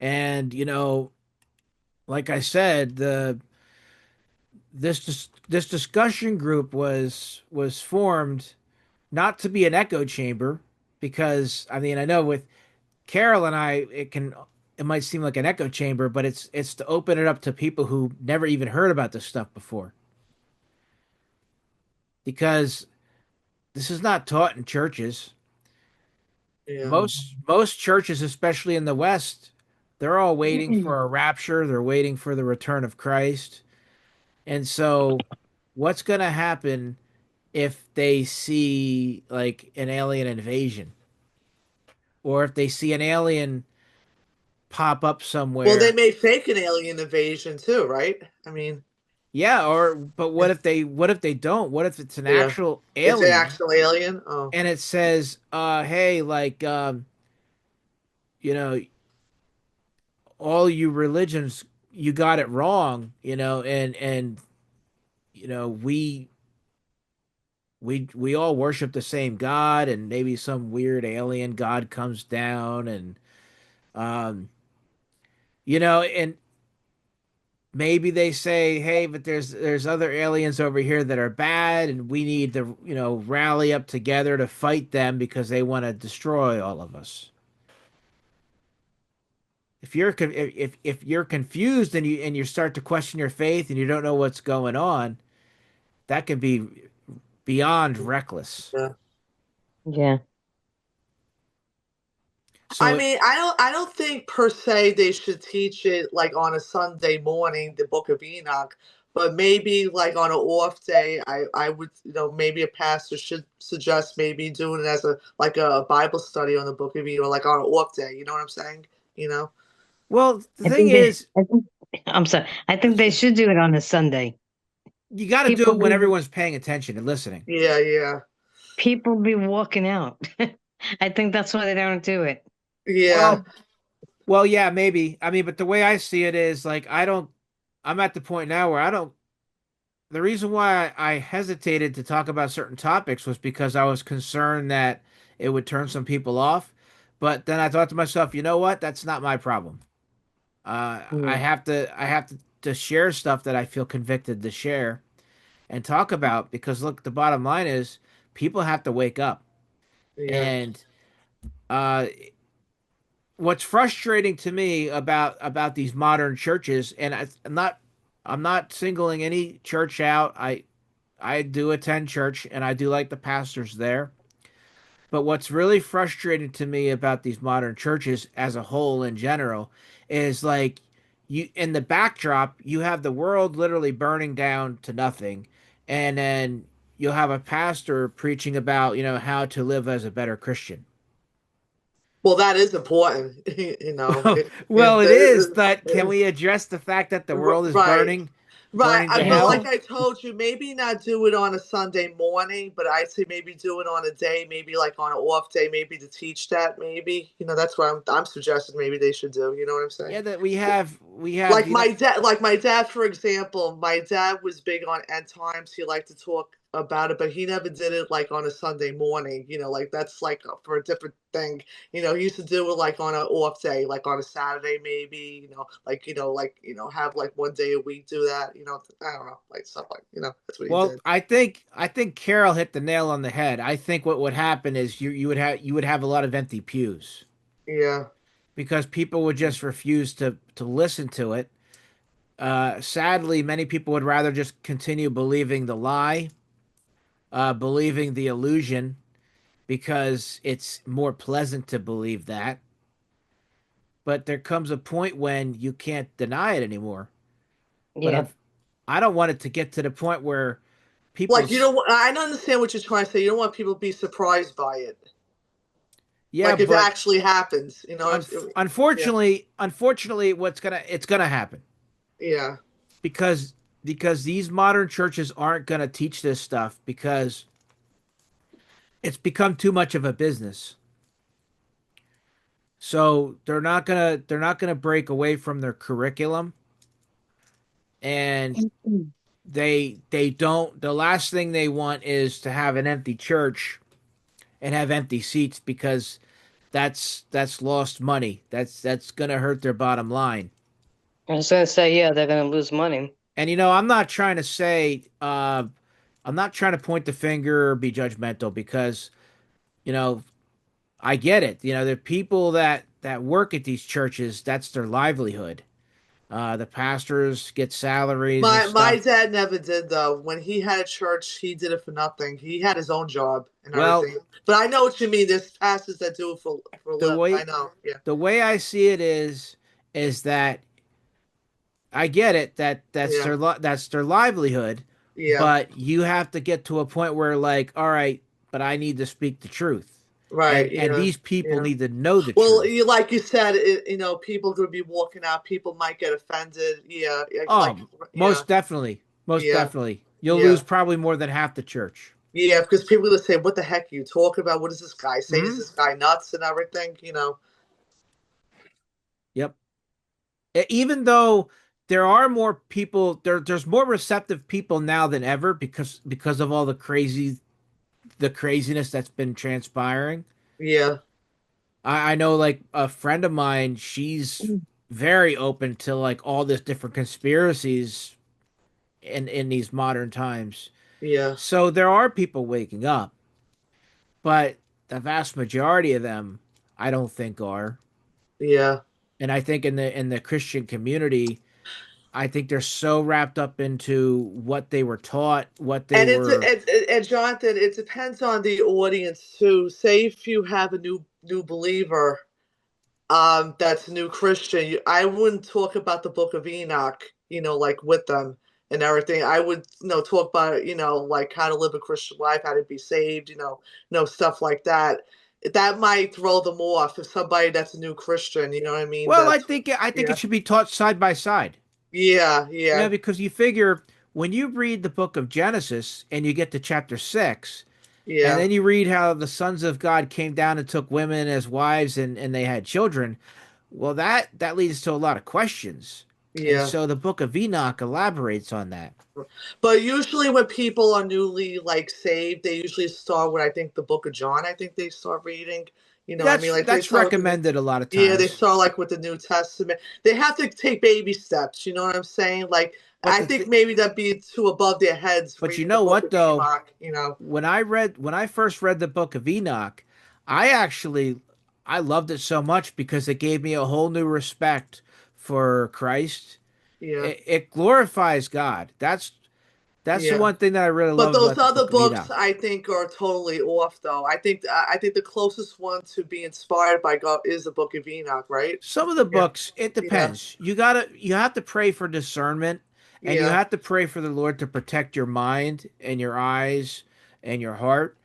And, like I said, the this discussion group was formed not to be an echo chamber, because I mean I know with Carol and I it might seem like an echo chamber, but it's to open it up to people who never even heard about this stuff before, because this is not taught in churches. Yeah. Most churches, especially in the West, they're all waiting for a rapture. They're waiting for the return of Christ. And so, what's going to happen if they see like an alien invasion, or if they see an alien pop up Well, they somewhere? may fake an alien invasion too, right? I mean, Yeah, or but yeah. what if they don't? What if it's an Yeah. actual It's an alien actual alien. Oh. and it says, hey, like you know, all you religions, you got it wrong, and we all worship the same God, and maybe some weird alien God comes down, and um and maybe they say, hey, but there's other aliens over here that are bad, and we need to rally up together to fight them because they want to destroy all of us. if you're confused and you start to question your faith and you don't know what's going on, that can be beyond reckless. Yeah. Yeah. I So mean, I don't think per se they should teach it like on a Sunday morning, the Book of Enoch, but maybe like on an off day, I would, maybe a pastor should suggest maybe doing it as a like a Bible study on the Book of Enoch, like on an off day. You know what I'm saying? You know? well, the I thing think they, is, I think, I'm sorry. I think they should do it on a Sunday. you got to do People it when be, everyone's paying attention and listening. Yeah, yeah, people be walking out. I think that's why they don't do it. yeah. Well, well, yeah, maybe. I mean, but the way I see it is like I don't. I'm at the point now where I don't. The reason why I hesitated to talk about certain topics was because I was concerned that it would turn some people off. But then I thought to myself, you know what? That's not my problem. I Yeah. have to share stuff that I feel convicted to share and talk about because look, the bottom line is people have to wake up. Yeah. And uh, what's frustrating to me about these modern churches, and I'm not singling any church out. I do attend church and I do like the pastors there. But what's really frustrating to me about these modern churches as a whole in general is like you in the backdrop, you have the world literally burning down to nothing. And then you'll have a pastor preaching about, how to live as a better Christian. Well, that is important, Well, it is, but can we address the fact that the world is Right. Right, burning to but like hell? I told you, maybe not do it on a Sunday morning, but I say maybe do it on a day, maybe like on an off day, maybe to teach that. Maybe that's what I'm suggesting. Maybe they should do. You know what I'm saying? Yeah, that we have. Like my dad, for example, my dad was big on end times. He liked to talk about it, but he never did it like on a Sunday morning. Like that's like for a different thing. He used to do it like on an off day, like on a Saturday, maybe. Have like one day a week do that. I don't know, like stuff like that's what he Well, did. I think Carol hit the nail on the head. I think what would happen is you would have a lot of empty pews Yeah. because people would just refuse to listen to it. Sadly, many people would rather just continue believing the lie, believing the illusion, because it's more pleasant to believe that. But there comes a point when you can't deny it anymore. But Yeah. I don't want it to get to the point where Like people's I don't understand what you're trying to say. You don't want people to be surprised by it. yeah, Like if it but actually happens, Yeah. unfortunately, it's gonna happen Yeah. because these modern churches aren't gonna teach this stuff because it's become too much of a business. So they're not gonna break away from their curriculum, and they don't. The last thing they want is to have an empty church and have empty seats because that's lost money. That's gonna hurt their bottom line. I was gonna say, yeah, they're gonna lose money. And I'm not trying to say, I'm not trying to point the finger or be judgmental because you know I get it. The people that work at these churches, that's their livelihood. The pastors get salaries and My stuff. dad never did though. When he had a church, he did it for nothing. He had his own job and Well, everything. But I know what you mean. There's pastors that do it for a the living. I way know. Yeah. the way I see it is that I get it that Yeah. that's their livelihood, Yeah. but you have to get to a point where like, all right, but I need to speak the truth, Right. and Yeah. these people Yeah. need to know the Well, truth. like you said, people could be walking out. People might get offended. Yeah. Like, Oh, yeah. most Yeah. definitely, you'll Yeah. lose probably more than half the church. Yeah. Because people will say, "What the heck are you talking about? What is this guy saying? Is Hmm. this guy nuts and everything?" Yep. Even though there are more people, there's more receptive people now than ever because of all the craziness that's been transpiring. Yeah. I know like a friend of mine, she's very open to like all this different conspiracies in these modern times. Yeah. So there are people waking up, but the vast majority of them I don't think are. Yeah. And I think in the Christian community, I think they're so wrapped up into what they were taught, what they And it's were. and Jonathan, it depends on the audience too. Say if you have a new believer, that's a new Christian, I wouldn't talk about the Book of Enoch, like with them and everything. I would, talk about, like how to live a Christian life, how to be saved, stuff like that. That might throw them off if somebody that's a new Christian, you know what I mean? Well, That's I think yeah, it should be taught side by side. yeah, You yeah, know, because you figure when you read the book of Genesis and you get to chapter 6, and yeah, then you read how the sons of God came down and took women as wives and they had children. Well, that leads to a lot of questions. And yeah. so the book of Enoch elaborates on that. But usually when people are newly like saved, they usually start with I think the Book of John. I think they start reading. You know what I mean? Like they That's start with the recommended a lot of yeah, they times. start like with the New Testament. They have to take baby steps. You know what I'm saying? Like But I think maybe that'd be too above their heads but you reading the know Book what of though? Enoch. You know? When I first read the book of Enoch, I actually I loved it so much because it gave me a whole new respect for Christ. Yeah, It glorifies God. That's the yeah. one thing that I really But love those about the other book of books, Enoch. I think, are totally off. Though I think the closest one to be inspired by God is the Book of Enoch, right? Some of the Yeah, books, it yeah, depends. You have to pray for discernment and you yeah, have to pray for the Lord to protect your mind and your eyes and your heart,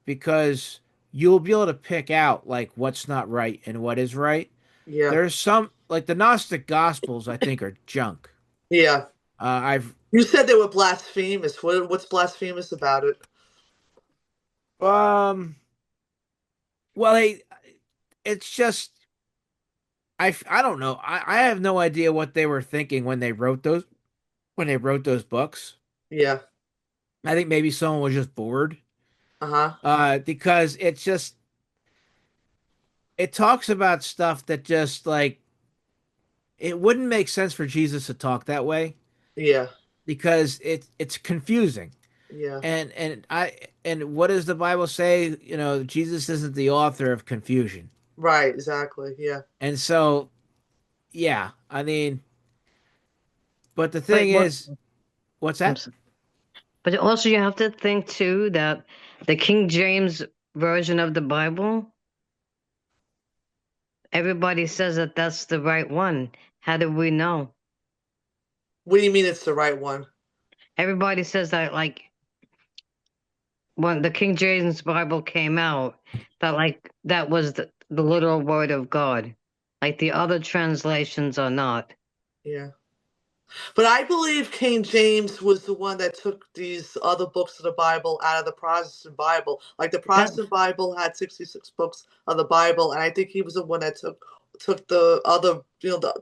because you'll be able to pick out like what's not right and what is right. yeah, There's some like the Gnostic Gospels, I think, are junk. yeah. I've You said they were blasphemous. What's blasphemous about it? um well, it's just I don't know. I have no idea what they were thinking when they wrote those books. Yeah. I think maybe someone was just bored. Uh-huh. Because it talks about stuff that just like it wouldn't make sense for Jesus to talk that way Yeah. because it's confusing. Yeah. And what does the Bible say? You know, Jesus isn't the author of confusion. Right, exactly. Yeah. And so, yeah, I mean, but the But thing what? is, what's I'm that? s- But also, you have to think too that the King James version of the Bible, everybody says that that's the right one. How do we know? What do you mean it's the right one? Everybody says that, like, when the King James Bible came out, that like that was the literal word of God. Like the other translations are not. Yeah. But I believe King James was the one that took these other books of the Bible out of the Protestant Bible. Like the That Protestant Bible had 66 books of the Bible, and I think he was the one that took the other,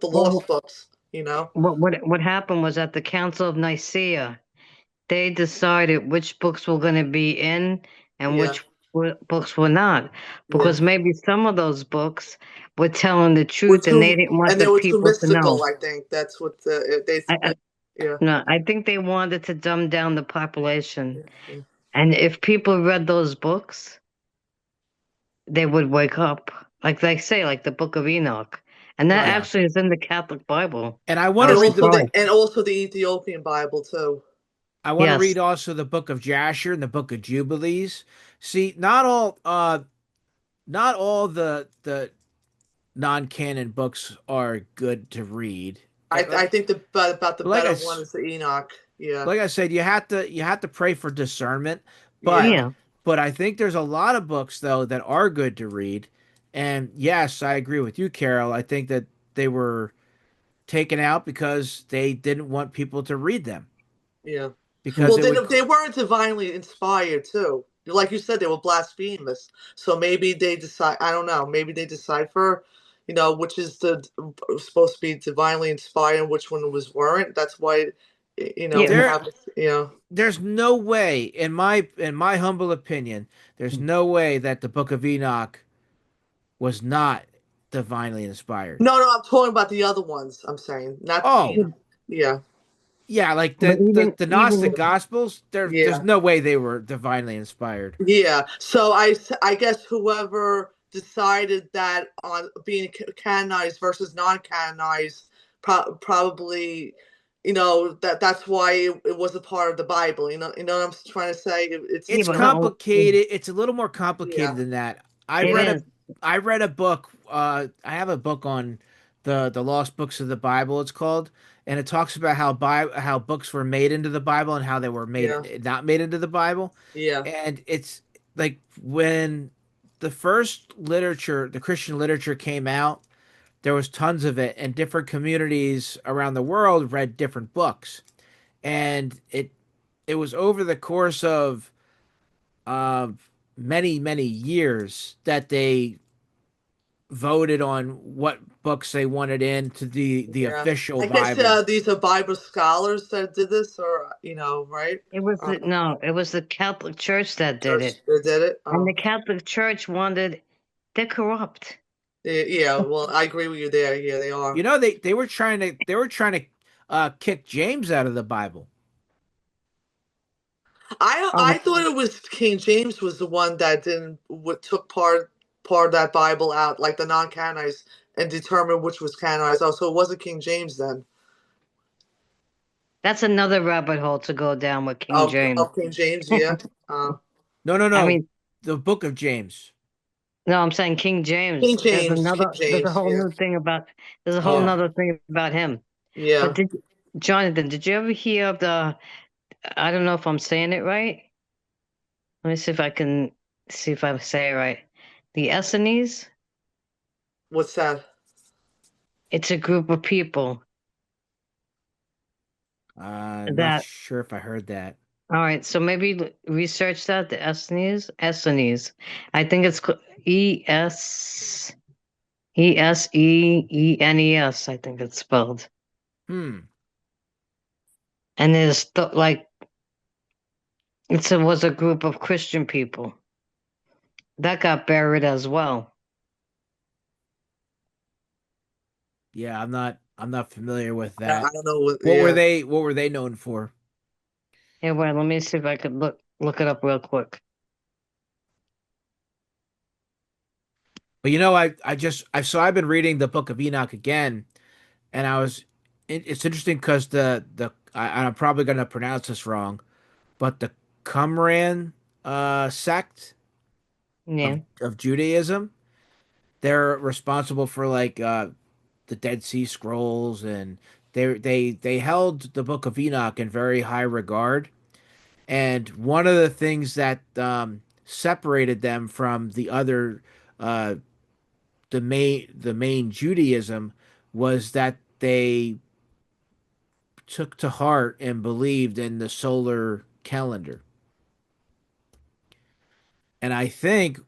the lost well, books, you know? what happened was at the Council of Nicaea, they decided which books were going to be in and Yeah. which books were not, Yeah. because maybe some of those books were telling the Were truth and they too didn't want and the they were too people to know. mystical, I think. That's what they I, yeah. no, I think they wanted to dumb down the population. Yeah. Yeah. And if people read those books, they would wake up. Like they say, like the Book of Enoch. And that Right. Yeah. actually is in the Catholic Bible. And I I want to And was read the also surprised. the Ethiopian Bible too. I want to Yes. read also the book of Jasher and the book of Jubilees. See, not all the non-canon books are good to read. I think about the Like better one is the Enoch. Yeah. like I said, you have to pray for discernment, but Yeah. Yeah. I think there's a lot of books though that are good to read. And yes, I agree with you, Carol. I think that they were taken out because they didn't want people to read them Yeah. because Well, it would. they weren't divinely inspired too. Like you said, they were blasphemous. So maybe they decide. I don't know. Maybe they decipher, which is the supposed to be divinely inspired, and which one was weren't. That's why, Yeah. we There have. Yeah. there's no way in my humble opinion, there's no way that the book of Enoch was not divinely inspired. No, I'm talking about the other ones. I'm saying, not the Oh, Enoch. Yeah. yeah, like But the even Gnostic Gospels, there's Yeah. no way they were divinely inspired. Yeah. So I guess whoever decided that on being canonized versus non-canonized, probably, that's why it was a part of the Bible. You know what I'm trying to say? It's but no, complicated. It's a little more Yeah. complicated than that. I it read is. I read a book. I have a book on the lost books of the Bible. It's called, and it talks about how books were made into the Bible and how they were Yeah. not made into the Bible. Yeah. And it's like when the first literature, the Christian literature came out, there was tons of it, and different communities around the world read different books. And it was over the course of many years that they voted on what books they wanted into the Yeah. official I guess Bible. these are Bible scholars that did this, or right? It was no, it was the Catholic Church that did Church it, that did it. and the Oh. Catholic Church wanted. They're corrupt. Yeah. Well, I agree with you there. Yeah, they are. You know, they were trying to kick James out of the Bible. I thought it was King James was the one that didn't took part of that Bible out, like the non-canonized, and determined which was canonized. Oh, so it wasn't King James then. That's another rabbit hole to go down with King James. King James, yeah. Uh, I No. mean, The book of James. no, I'm saying King James. King There's a James, whole yeah, new thing about. There's a whole Oh, nother thing about him. yeah. But Jonathan, did you ever hear of the? I don't know if I'm saying it right. Let me see if I say it right. The Essenes. What's that? It's a group of people I'm not that. sure if I heard that. All right, so maybe research that. The Essenes. Essenes. I think it's Essenes. I think it's spelled. Hmm. And there's like was a group of Christian people that got buried as well. Yeah, I'm not familiar with I that. don't know what. What were Yeah. they known for? Yeah, well, let me see if I could look it up real quick. But I've been reading the Book of Enoch again, and it's interesting because I'm probably going to pronounce this wrong, but the Qumran sect Yeah. of Judaism, they're responsible for like the Dead Sea Scrolls, and they held the Book of Enoch in very high regard. And one of the things that separated them from the other uh, the main Judaism was that they took to heart and believed in the solar calendar. And I think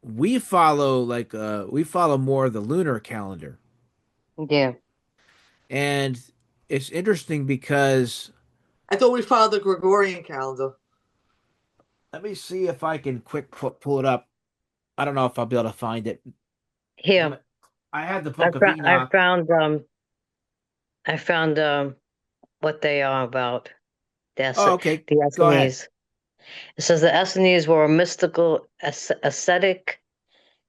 we follow more the lunar calendar. Yeah. And it's interesting because I thought we followed the Gregorian calendar. let me see if I can pull it up. I don't know if I'll be able to find it. Here, I had the Book of I Enoch. found what they are about. Oh, okay. The Go ahead. Essenes. It says the Essenes were a mystical, ascetic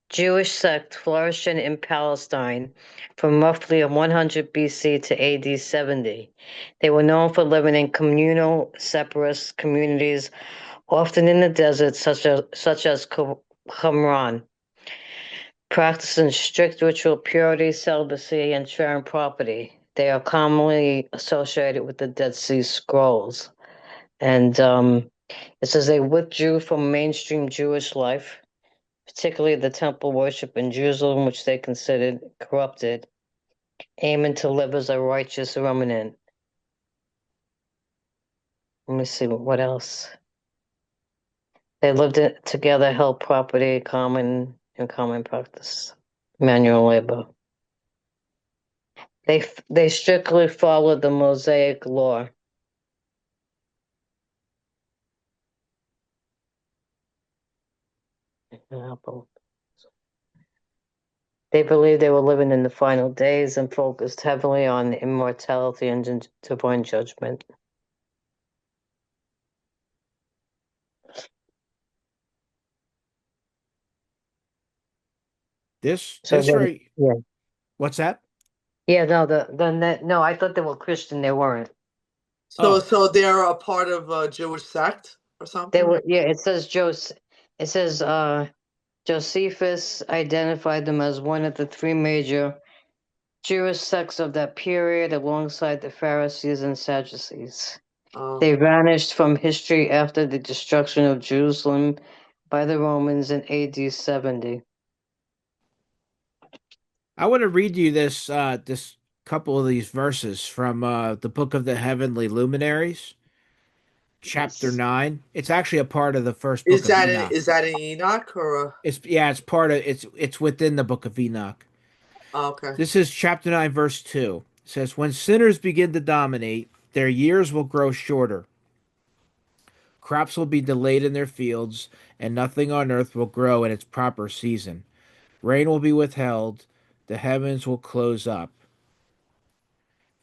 Jewish sect flourishing in Palestine from roughly 100 BC to AD 70. They were known for living in communal, separatist communities, often in the desert, such as Qumran, practicing strict ritual purity, celibacy, and sharing property. They are commonly associated with the Dead Sea Scrolls. And it says they withdrew from mainstream Jewish life, particularly the temple worship in Jerusalem, which they considered corrupted, aiming to live as a righteous remnant. Let me see what else. They lived together, held property in common practice, manual labor. They strictly followed the Mosaic law. They believed they were living in the final days and focused heavily on immortality and divine judgment. This So this then, right. yeah, What's that? yeah. No, no. I thought they were Christian. They weren't. So Oh, so they're a part of a Jewish sect or They something? were. Yeah. It says It says Josephus identified them as one of the three major Jewish sects of that period, alongside the Pharisees and Sadducees. Oh. They vanished from history after the destruction of Jerusalem by the Romans in AD 70. I want to read you this couple of these verses from the book of the Heavenly Luminaries, chapter Yes. 9. It's actually a part of the first book Is of that Enoch. an Enoch or a It's yeah, it's part of it's within the book of Enoch. oh, okay. This is chapter 9 verse 2. It says when sinners begin to dominate, their years will grow shorter. Crops will be delayed in their fields, and nothing on earth will grow in its proper season. Rain will be withheld, the heavens will close up.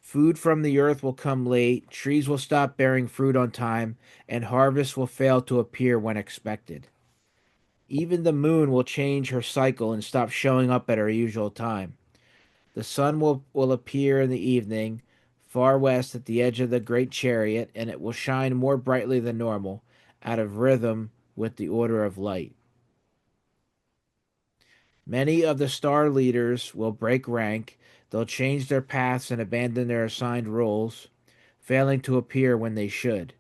Food from the earth will come late, trees will stop bearing fruit on time, and harvest will fail to appear when expected. Even the moon will change her cycle and stop showing up at her usual time. The sun will appear in the evening, far west at the edge of the great chariot, and it will shine more brightly than normal, out of rhythm with the order of light. Many of the star leaders will break rank, they'll change their paths and abandon their assigned roles, failing to appear when they should.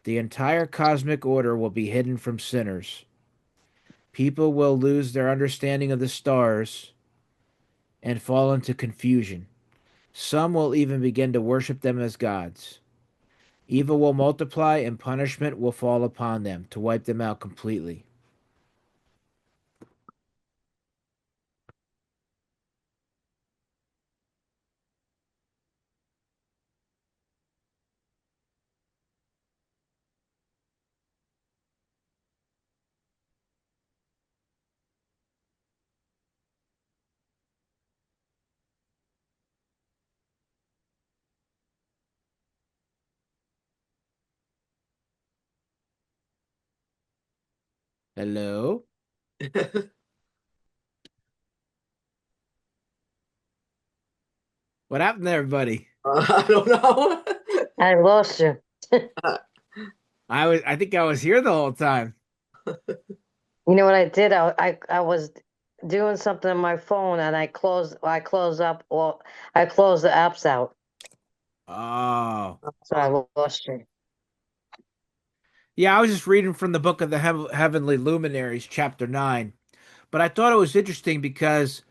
The entire cosmic order will be hidden from sinners. People will lose their understanding of the stars and fall into confusion. Some will even begin to worship them as gods. Evil will multiply and punishment will fall upon them to wipe them out completely. Hello? What happened there, buddy? I don't know. I lost you. I think I was here the whole time. You know what I did? I was doing something on my phone and I closed the apps out. Oh. So I lost you. Yeah, I was just reading from the book of the Heavenly Luminaries, chapter 9. But I thought it was interesting because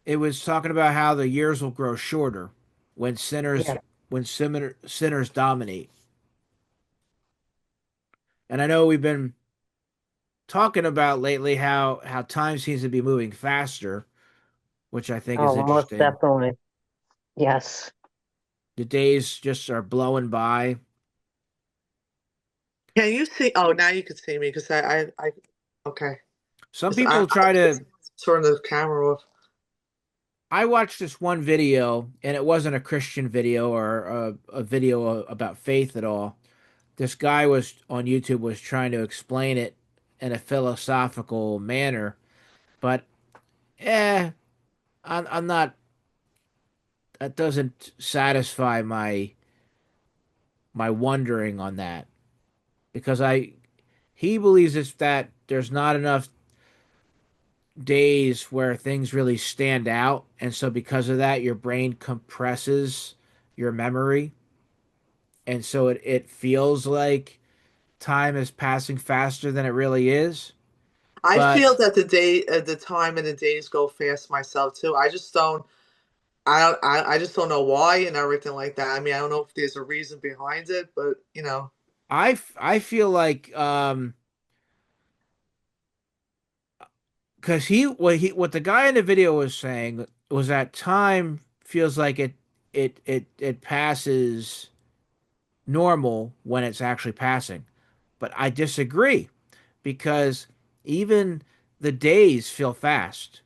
it was talking about how the years will grow shorter when Yeah. sinners dominate. And I know we've been talking about lately how time seems to be moving faster, which I think is Oh, most interesting. definitely. Yes. The days just are blowing by. Can you see? Oh, now you can see me because I okay. Some 'Cause I people try to. turn the camera off. I watched this one video, and it wasn't a Christian video or a video about faith at all. This guy was on YouTube was trying to explain it in a philosophical manner, but I'm not. That doesn't satisfy my wondering on that because I he believes it's that there's not enough days where things really stand out, and so because of that, your brain compresses your memory, and so it feels like time is passing faster than it really is. I But feel that the time and the days go fast myself too. I just don't. I just don't know why and everything like that. I mean, I don't know if there's a reason behind it, but you know. I feel like because what the guy in the video was saying was that time feels like it passes normal when it's actually passing. But I disagree because even the days feel fast.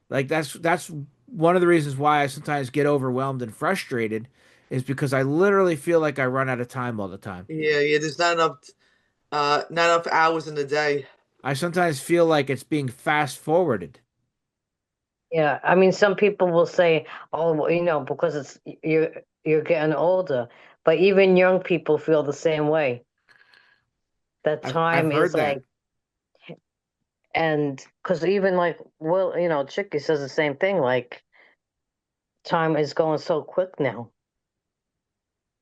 Like that's one of the reasons why I sometimes get overwhelmed and frustrated is because I literally feel like I run out of time all the time. Yeah, yeah. There's not enough hours in the day. I sometimes feel like it's being fast forwarded. Yeah, I mean, some people will say, "Oh, well, because you're getting older," but even young people feel the same way. That I've time is heard that. like, and because even like, well, Chicky says the same thing. Like, time is going so quick now,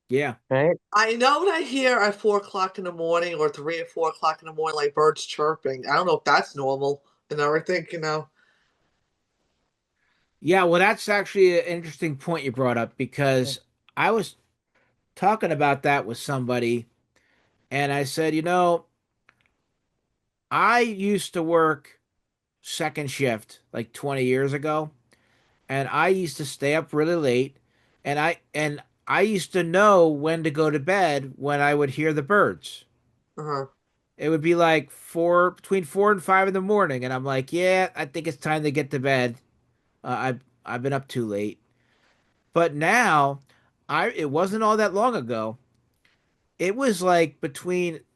Yeah. right? I know what I hear at 4 o'clock in the morning or 3 or 4 o'clock in the morning, like birds chirping. I don't know if that's normal and everything. Yeah, well, that's actually an interesting point you brought up because I was talking about that with somebody, and I said, I used to work second shift like 20 years ago, and I used to stay up really late, and I used to know when to go to bed when I would hear the birds. Uh-huh. It would be like between 4 and 5 in the morning, and I'm like, yeah, I think it's time to get to bed. I've been up too late. But now, it wasn't all that long ago. It was like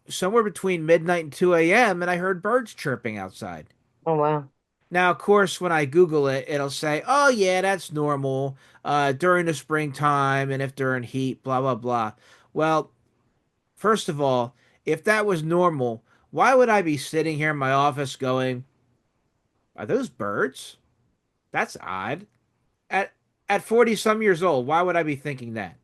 somewhere between midnight and 2 a.m., and I heard birds chirping outside. Oh wow. Now, of course, when I Google it, it'll say, "Oh yeah, that's normal during the springtime, and if they're in heat, blah blah blah." Well, first of all, if that was normal, why would I be sitting here in my office going, "Are those birds? That's odd." At 40 some years old, why would I be thinking that?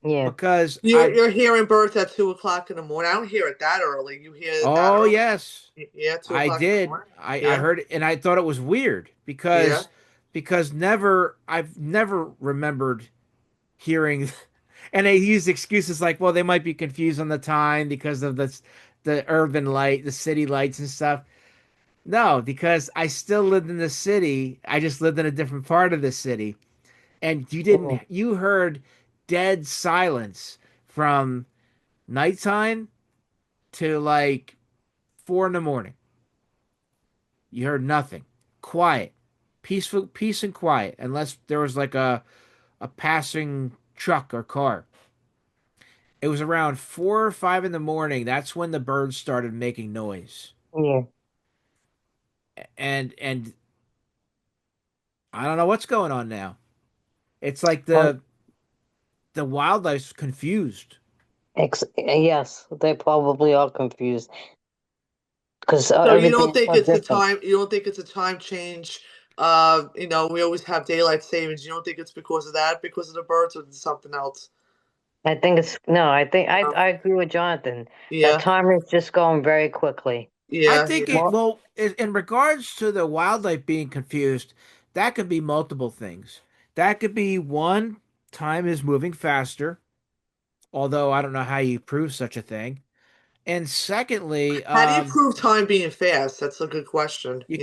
Yeah. Because You're hearing birds at 2 o'clock in the morning. I don't hear it that early. You hear it that oh early? yes, Yeah, two I o'clock in the did. morning. I Yeah, heard it and I thought it was weird yeah. because I've never remembered hearing and they use excuses like, well, they might be confused on the time because of the urban light, the city lights and stuff. No, because I still lived in the city. I just lived in a different part of the city. And Mm. you heard dead silence from nighttime to like 4 in the morning. You heard nothing. Quiet. Peaceful, peace and quiet, unless there was like a passing truck or car. It was around 4 or 5 in the morning. That's when the birds started making noise. Yeah. And I don't know what's going on now. It's like Well, the wildlife's confused. yes, they probably are confused because So you everything don't is think so it's a different. time? You don't think it's a time change? We always have daylight savings. You don't think it's because of that, because of the birds, or something else? I think it's no. I think No. I agree with Jonathan. That Yeah, time is just going very quickly. I yeah, think yeah, it Well, well in regards to the wildlife being confused, that could be multiple things. That could be one, time is moving faster, although I don't know how you prove such a thing. And secondly, How do you prove time being fast? That's a good question. you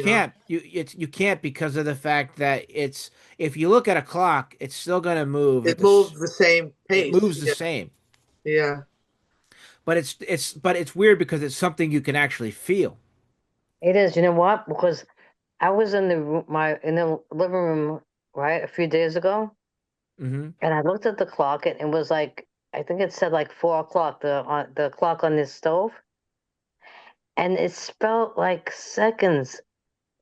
can't because of the fact that it's if you look at a clock, it's still going to move at It this. moves the same It pace. moves the Yeah, same, yeah, but it's weird because it's something you can actually feel. it is. You know what? Because I was in in the living room right a few days ago, Hmm. and I looked at the clock, and it was like I think it said like 4 o'clock. The clock on this stove, and it felt like seconds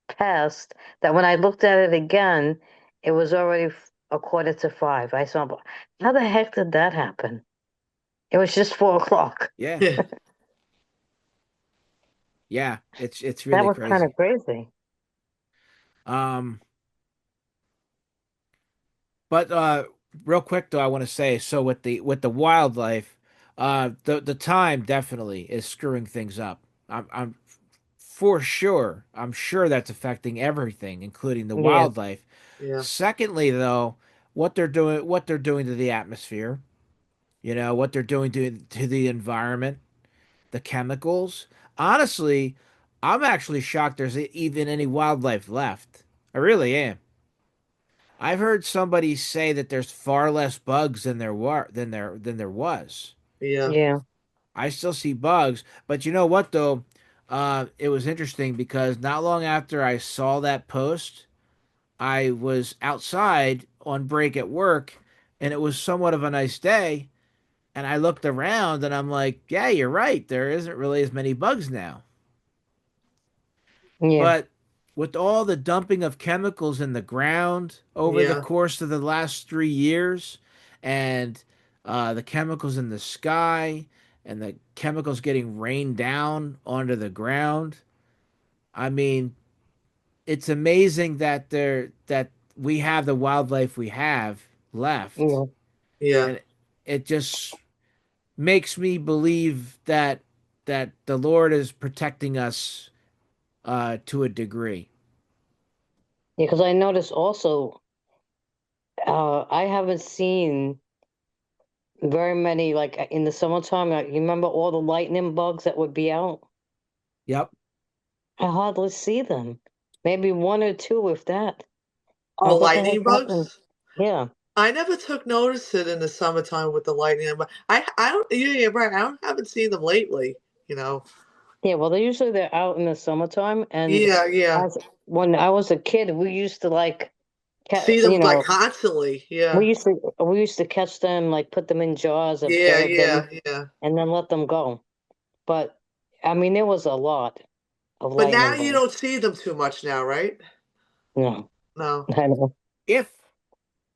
passed. That when I looked at it again, it was already a quarter to five. I saw, how the heck did that happen? It was just 4 o'clock. Yeah, yeah. yeah, it's That really was kind crazy. of crazy. Um, but real quick though, I want to say so with the wildlife, the time definitely is screwing things up. I'm for sure. I'm sure that's affecting everything, including the Yeah, wildlife. Yeah. Secondly, though, what they're doing to the atmosphere, what they're doing to the environment, the chemicals. Honestly, I'm actually shocked there's even any wildlife left. I really am. I've heard somebody say that there's far less bugs than there was. Yeah. yeah, I still see bugs, but you know what though? It was interesting because not long after I saw that post, I was outside on break at work, and it was somewhat of a nice day. And I looked around, and I'm like, "Yeah, you're right. There isn't really as many bugs now." yeah. But with all the dumping of chemicals in the ground over the Yeah. course of the last 3 years, and the chemicals in the sky, and the chemicals getting rained down onto the ground. I mean, it's amazing that we have the wildlife we have left, Yeah. Yeah. and it just makes me believe that the Lord is protecting us to a degree. Yeah, because I noticed also, I haven't seen very many, like in the summertime. Like, you remember all the lightning bugs that would be out? Yep. I hardly see them. Maybe one or two, if that. I'm Oh, like, what the heck lightning happened? bugs? Yeah. I never took notice it in the summertime with the lightning, but I don't. Yeah, yeah, right. Haven't seen them lately. You know. Yeah, well, they're out in the summertime, and Yeah, yeah. as when I was a kid, we used to like, See them you like know, constantly. Yeah. we used to catch them, like put them in jars and Yeah, bury yeah, them, yeah. and then let them go. But I mean, there was a lot of But now lightning you bugs. don't see them too much now, right? No, No. I know. If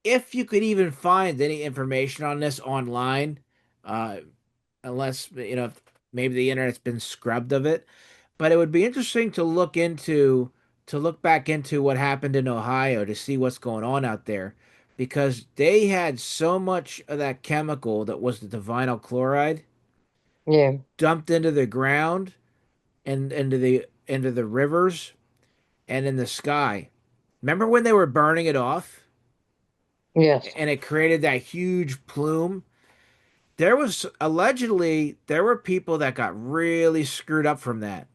if you could even find any information on this online, uh, unless maybe the internet's been scrubbed of it, but it would be interesting to look back into what happened in Ohio to see what's going on out there, because they had so much of that chemical that was the vinyl chloride Yeah. dumped into the ground and into the rivers and in the sky. Remember when they were burning it off Yes. and it created that huge plume? There was allegedly there were people that got really screwed up from that,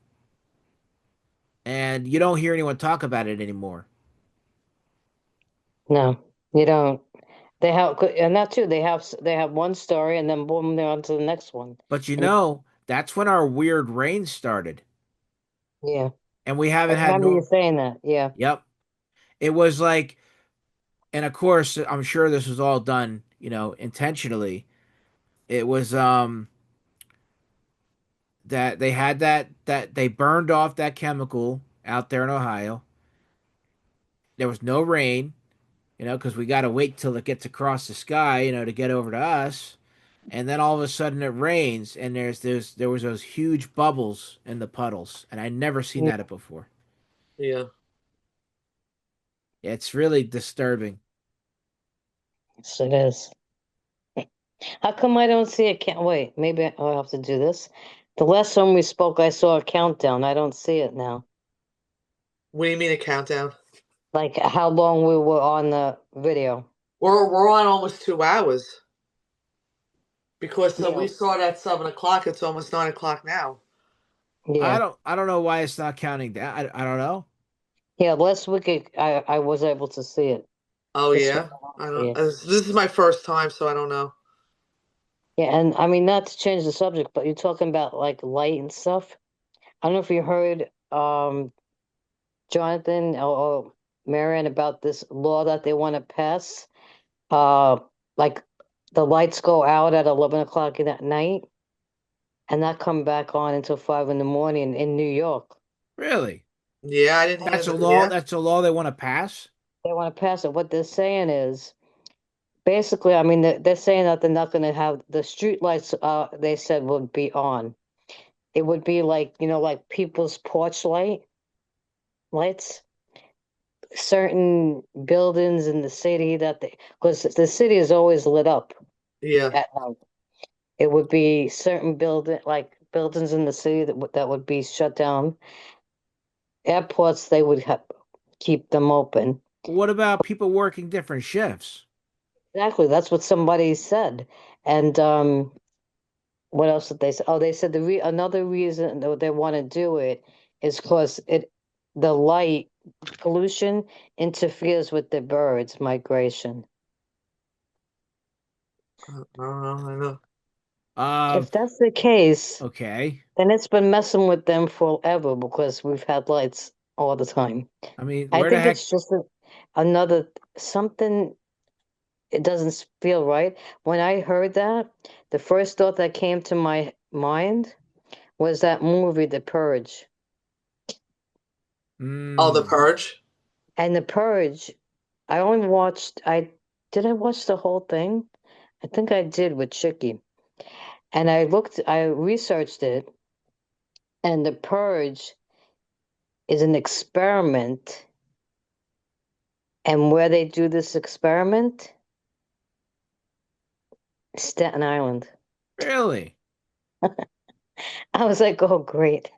and you don't hear anyone talk about it anymore. No, you don't. They have, and that too. They have one story, and then boom, they're on to the next one. But And that's when our weird rain started, yeah, and we I haven't had remember you no. saying that. Yeah. Yep, it was like, and of course, I'm sure this was all done, intentionally. It was that they had that they burned off that chemical out there in Ohio. There was no rain, because we got to wait till it gets across the sky, to get over to us. And then all of a sudden it rains, and there was those huge bubbles in the puddles, and I never seen Yeah. that before. Yeah. It's really disturbing. Yes, it is. How come I don't see a count? Wait, maybe I'll have to do this. The last time we spoke, I saw a countdown. I don't see it now. What do you mean a countdown? Like how long we were on the video. We're on almost 2 hours because Yeah. we started at 7 o'clock. It's almost 9 o'clock now. Yeah. I don't know why it's not counting down. I don't know. Yeah. Last week, I was able to see it. Oh This week, yeah. I don't I see don't. it. This is my first time, so I don't know. Yeah, and I mean, not to change the subject, but you're talking about like light and stuff. I don't know if you heard, Jonathan or MaryAnn, about this law that they want to pass. Uh, like the lights go out at 11 o'clock at night and not come back on until 5 in the morning in New York. Really? Yeah, I didn't hear That's a that. law. Yeah. That's a law they want to pass. They want to pass it. What they're saying is basically, I mean, they're saying that they're not going to have the street lights. They said would be on. It would be like, like people's porch lights. Certain buildings in the city that because the city is always lit up Yeah. at night. It would be certain buildings in the city that would be shut down. Airports, they would keep them open. What about people working different shifts? Exactly, that's what somebody said. And what else did they say? Oh, they said another reason that they want to do it is because the light pollution interferes with the birds' migration. I don't know. I know. Um. If that's the case, Okay. then it's been messing with them forever because we've had lights all the time. I mean, I where the think heck? it's just another something. It doesn't feel right. When I heard that, the first thought that came to my mind was that movie, The Purge. Oh, The Mm. Purge. And The Purge, I only watched. I watch the whole thing? I think I did with Chicky. And I researched it, and The Purge is an experiment. And where they do this experiment, Staten Island. Really? I was like, oh, great.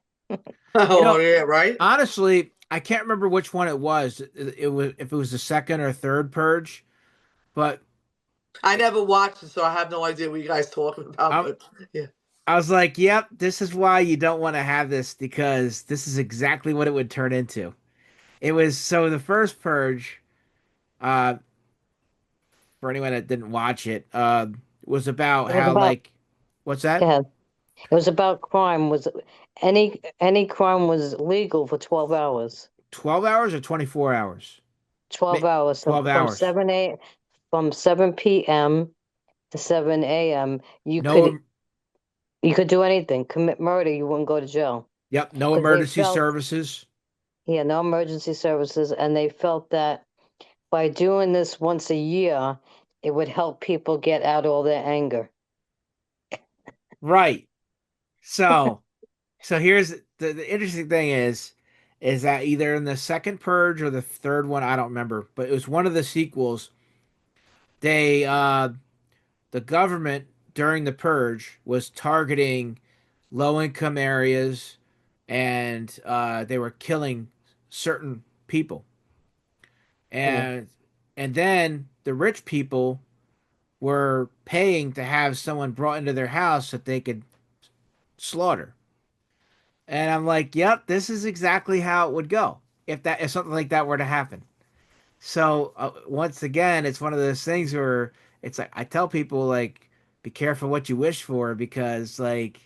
You Oh know, yeah, right. honestly, I can't remember which one it was. It was if it was the second or third purge, but I never watched it, so I have no idea what you guys talking about. I, But yeah, I was like, "Yep, this is why you don't want to have this because this is exactly what it would turn into." It was so the first purge, uh, for anyone that didn't watch it, was about It was how about, like, what's that? go ahead. It was about crime. Was any crime was legal for 12 hours. 12 hours or 24 hours? 12 hours. So 12 hours. from 7 p.m. to 7 a.m. No, You could do anything. Commit murder, you wouldn't go to jail. yep, no Because they emergency felt, services. yeah, no emergency services, and they felt that by doing this once a year, it would help people get out all their anger. Right. So, so here's the interesting thing is that either in the second purge or the third one, I don't remember, but it was one of the sequels. They the government during the purge was targeting low income areas and they were killing certain people. Yeah. And then the rich people were paying to have someone brought into their house that they could slaughter. And I'm like, yep, this is exactly how it would go if something like that were to happen. So once again, it's one of those things where it's like I tell people like, be careful what you wish for because like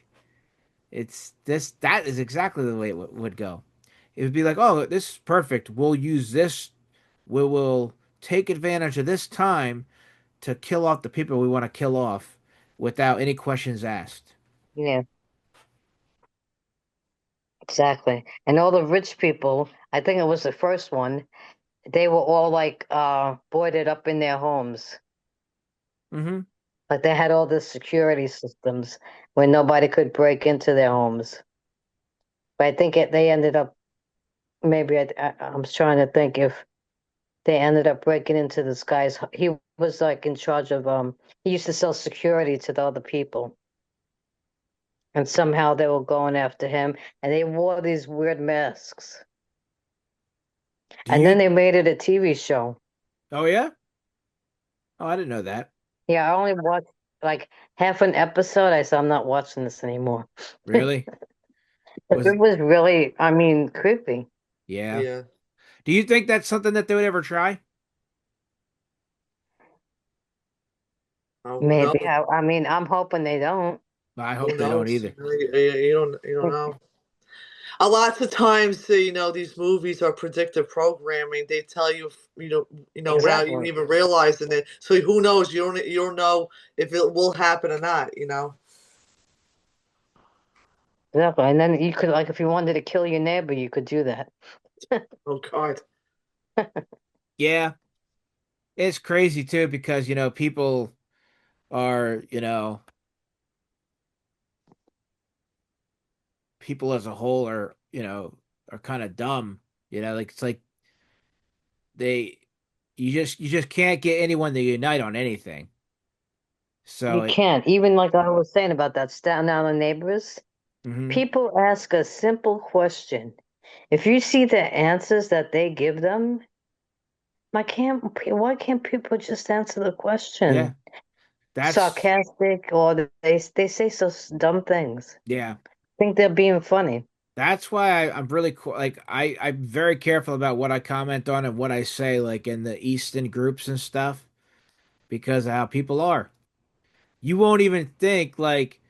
it's this that is exactly the way it would go. It would be like, oh, this is perfect. We'll use this. We will take advantage of this time to kill off the people we want to kill off without any questions asked. Yeah, exactly. And all the rich people, I think it was the first one, they were all like boarded up in their homes. Mm-hmm. Like they had all the security systems where nobody could break into their homes. But I think they ended up maybe I was trying to think if they ended up breaking into this guy's. He was like in charge of he used to sell security to the other people, and somehow they were going after him, and they wore these weird masks, Do and then you? they made it a TV show. Oh yeah. Oh, I didn't know that. Yeah, I only watched like half an episode. I said I'm not watching this anymore. Really? But Was it was really, I mean, creepy. yeah. yeah. Do you think that's something that they would ever try? Oh, who knows? Maybe. I mean, I'm hoping they don't. I Who hope they don't knows? either. You don't know. A lot of times, these movies are predictive programming. They tell you, without you Exactly. even realizing it. So who knows? You don't know if it will happen or not. Exactly. And then you could, like, if you wanted to kill your neighbor, you could do that. Oh God. Yeah, it's crazy too because people are people as a whole are kind of dumb. Like it's like they you just can't get anyone to unite on anything. So You it. can't. Even like I was saying about that Staten Island neighbors, Hmm. people ask a simple question. If you see the answers that they give them, why can't people just answer the Yeah, question? that's Sarcastic, or they say so dumb things. yeah. Think they're being funny. That's why I'm really like I'm very careful about what I comment on and what I say like in the Easton groups and stuff because of how people are. You won't even think like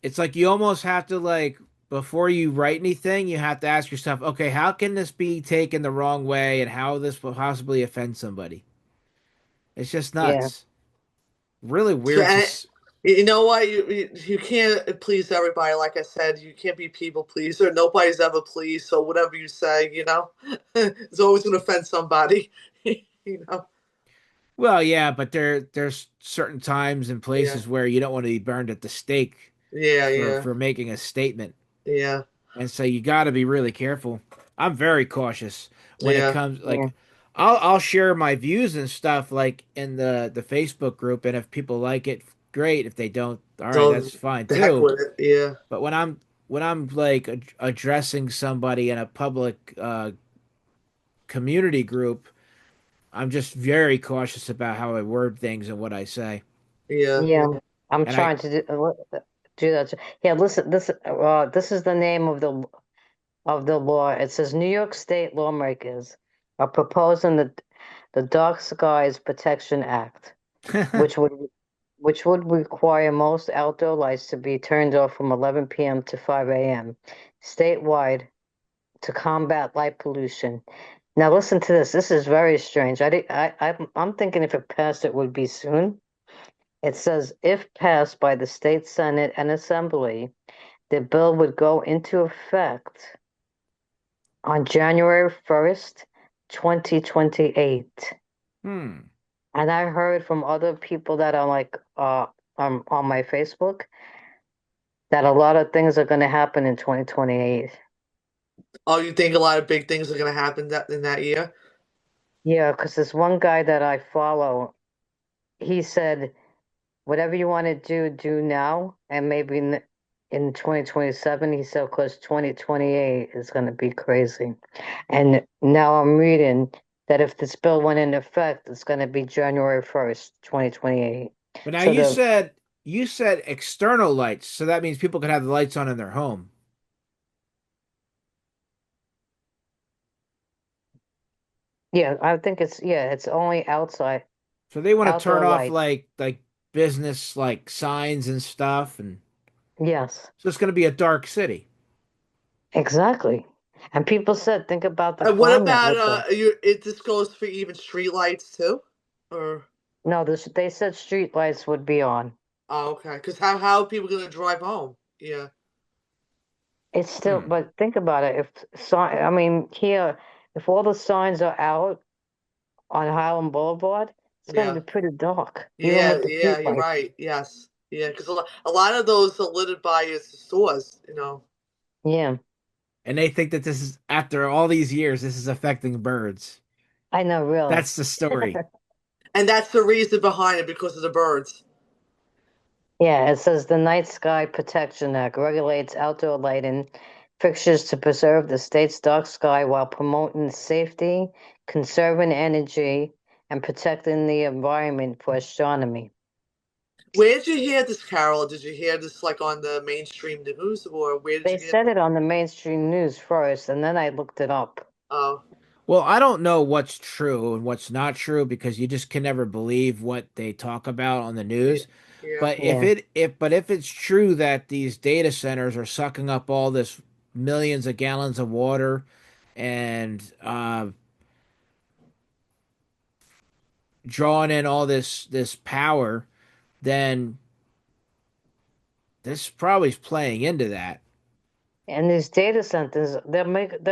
it's like you almost have to like before you write anything, you have to ask yourself, okay, how can this be taken the wrong way and how this will possibly offend somebody? It's just Yeah. nuts. Really So, weird. You know what? You can't please everybody. Like I said, you can't be people pleaser. Nobody's ever pleased. So whatever you say, it's always going to offend somebody. you know. Well, yeah, but there's certain times and Yeah. places where you don't want to be burned at the stake Yeah. Yeah. for making a statement. Yeah. And so you got to be really careful. I'm very cautious when it Yeah. comes Yeah. like I'll share my views and stuff like in the Facebook group, and if people like it, great. If they don't, all right, So that's fine the heck too. with it. Yeah. But when I'm like addressing somebody in a public community group, I'm just very cautious about how I word things and what I say. Yeah. Yeah, I'm And I trying to do that. Yeah, listen, this is the name of the law. It says New York State lawmakers are proposing the Dark Skies Protection Act, which would which would require most outdoor lights to be turned off from 11 p.m. to 5 a.m. statewide to combat light pollution. Now listen to this. This is very strange. I'm thinking if it passed, it would be soon. It says if passed by the state Senate and Assembly, the bill would go into effect on January 1st, 2028. hmm. And I heard from other people that are like on my Facebook that a lot of things are going to happen in 2028. Oh, you think a lot of big things are going to happen in that year? Yeah, because this one guy that I follow, he said, whatever you want to do, do now. And maybe in 2027, he said, because 2028 is going to be crazy. And now I'm reading that if this bill went into effect, it's going to be January 1st, 2028. But now So you said external lights, so that means people can have the lights on in their home. yeah, I think it's only So they want to turn outdoor off lights. like business like signs and stuff, and Yes, so it's going to be a dark city. exactly. And people said, think about the And what climate about with the, this goes for even street lights too, or no, they said street lights would be on. oh, okay? Because how are people going to drive home? Yeah. It's still, Hmm. but think about it. I mean, here, if all the signs are out on Highland Boulevard, it's going to Yeah. be pretty dark, even Yeah. with the Yeah. street You're lights. right. Yes. Yeah. Because a lot of those are lit by stores. Yeah, And they think that this is after all these years, this is affecting birds. I know, really. That's the story. And that's the reason behind it because of the birds. Yeah, it says the Night Sky Protection Act regulates outdoor lighting fixtures to preserve the state's dark sky while promoting safety, conserving energy, and protecting the environment for astronomy. Where did you hear this, Carol? Did you hear this like on the mainstream news, or where did They you hear? said it on the mainstream news first, and then I looked it up. Oh, Well, I don't know what's true and what's not true because you just can never believe what they talk about on the yeah, news. yeah. But Yeah. if it's true that these data centers are sucking up all this millions of gallons of water and drawing in all this power, then this probably is playing into that. And these data centers, they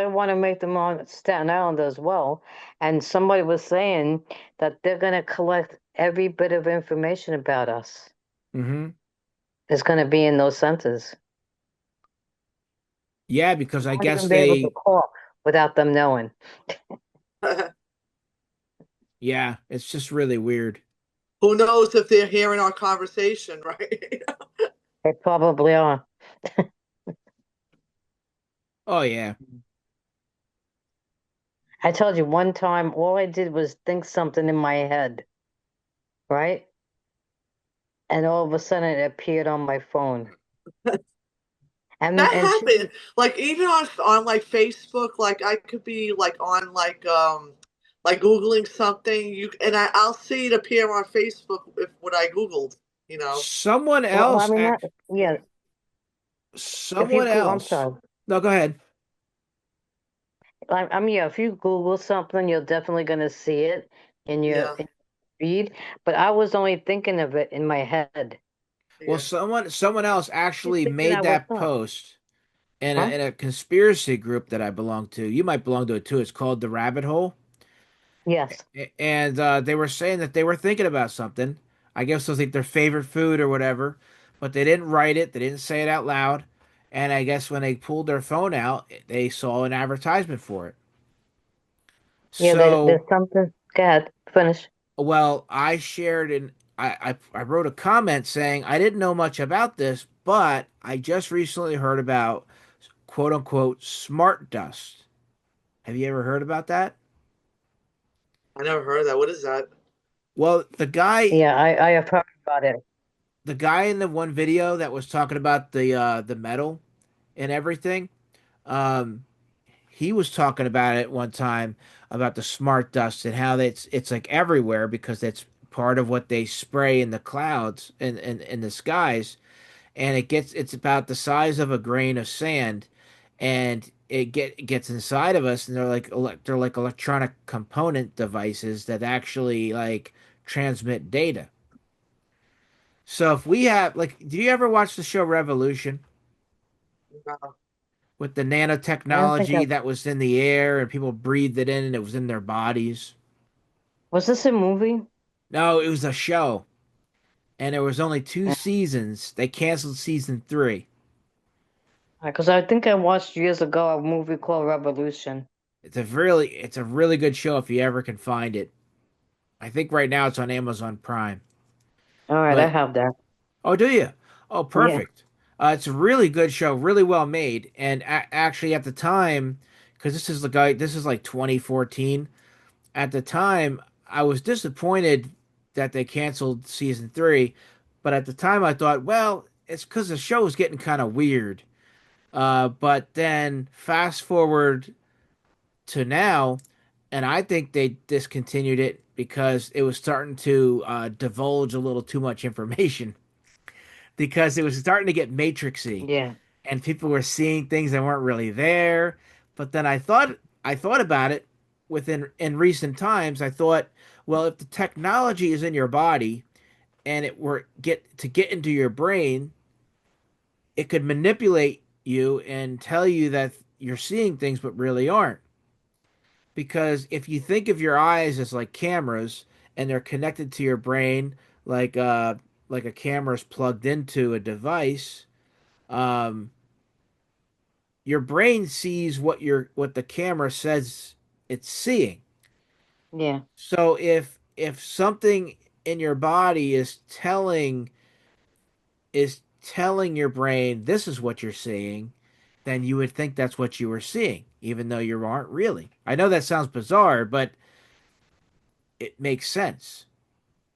want to make them on Staten Island as well. And somebody was saying that they're going to collect every bit of information about us. Hmm. It's going to be in those centers. Yeah, because I Won't guess even be able to they, call without them knowing. yeah, it's just really weird. Who knows if they're hearing our conversation, right? They probably are. Oh yeah. I told you one time, all I did was think something in my head, right? And all of a sudden it appeared on my phone. That And she, happened. Like even on like Facebook, like I could be like on like Googling something, I'll see it appear on Facebook if what I Googled. Someone well, I else mean, act yeah, if you someone Google, I'm else. sorry. No, go ahead. I mean, yeah, if you Google something, you're definitely going to see it in Yeah. your feed. But I was only thinking of it in my head. Well, Yeah. someone else She's actually figuring made out what's that up. post in Huh? a conspiracy group that I belong to. You might belong to it too. It's called the Rabbit Hole. Yes. And they were saying that they were thinking about something. I guess it was like their favorite food or whatever, but they didn't write it. They didn't say it out loud. And I guess when they pulled their phone out, they saw an advertisement for it. Yeah, So, there's something. Go ahead. Finish. well, I shared and I wrote a comment saying I didn't know much about this, but I just recently heard about quote unquote smart dust. Have you ever heard about that? I never heard of that. What is that? Well, Yeah, I have heard about it. the guy in the one video that was talking about the metal and everything, um, he was talking about it one time about the smart dust and how it's like everywhere because it's part of what they spray in the clouds and in the skies, and it's about the size of a grain of sand, and it gets inside of us, and they're like electronic component devices that actually like transmit data. So if we have like, do you ever watch the show Revolution No. with the I don't think I nanotechnology that was in the air and people breathed it in and it was in their bodies? was this a movie? No, it was a show, and there was only two seasons. They canceled season three. Because I think I watched years ago a movie called Revolution. It's a really good show if you ever can find it. I think right now it's on Amazon Prime. All right, I But have that. oh, do you? Oh, Yeah. perfect. It's a really good show, really well made, and actually at the time, because this is like 2014. At the time, I was disappointed that they canceled season three, but at the time I thought, well, it's because the show was getting kind of weird. But then fast forward to now, and I think they discontinued it because it was starting to divulge a little too much information because it was starting to get matrixy Yeah. and people were seeing things that weren't really there. But then I thought about it within in recent times. I thought, well, if the technology is in your body and it were get into your brain, it could manipulate you and tell you that you're seeing things but really aren't. Because if you think of your eyes as like cameras and they're connected to your brain like a camera is plugged into a device, um, your brain sees what the camera says it's seeing. Yeah. So if something in your body is telling your brain this is what you're seeing, then you would think that's what you were seeing, even though you aren't really. I know that sounds bizarre, but it makes sense.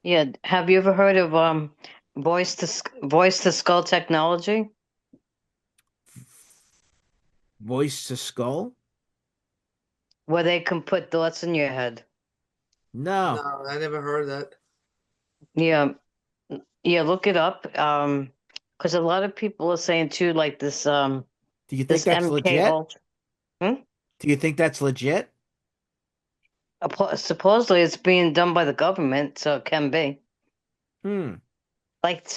Yeah. Have you ever heard of voice to skull technology? Voice to skull? Where they can put thoughts in your head. No. No, I never heard of that. Yeah. Yeah, look it up. Because a lot of people are saying too, like Do you think this that's MK legit? Ultra. Hmm? Do you think that's legit? Supposedly it's being done by the government, so it can be. Hmm. Like,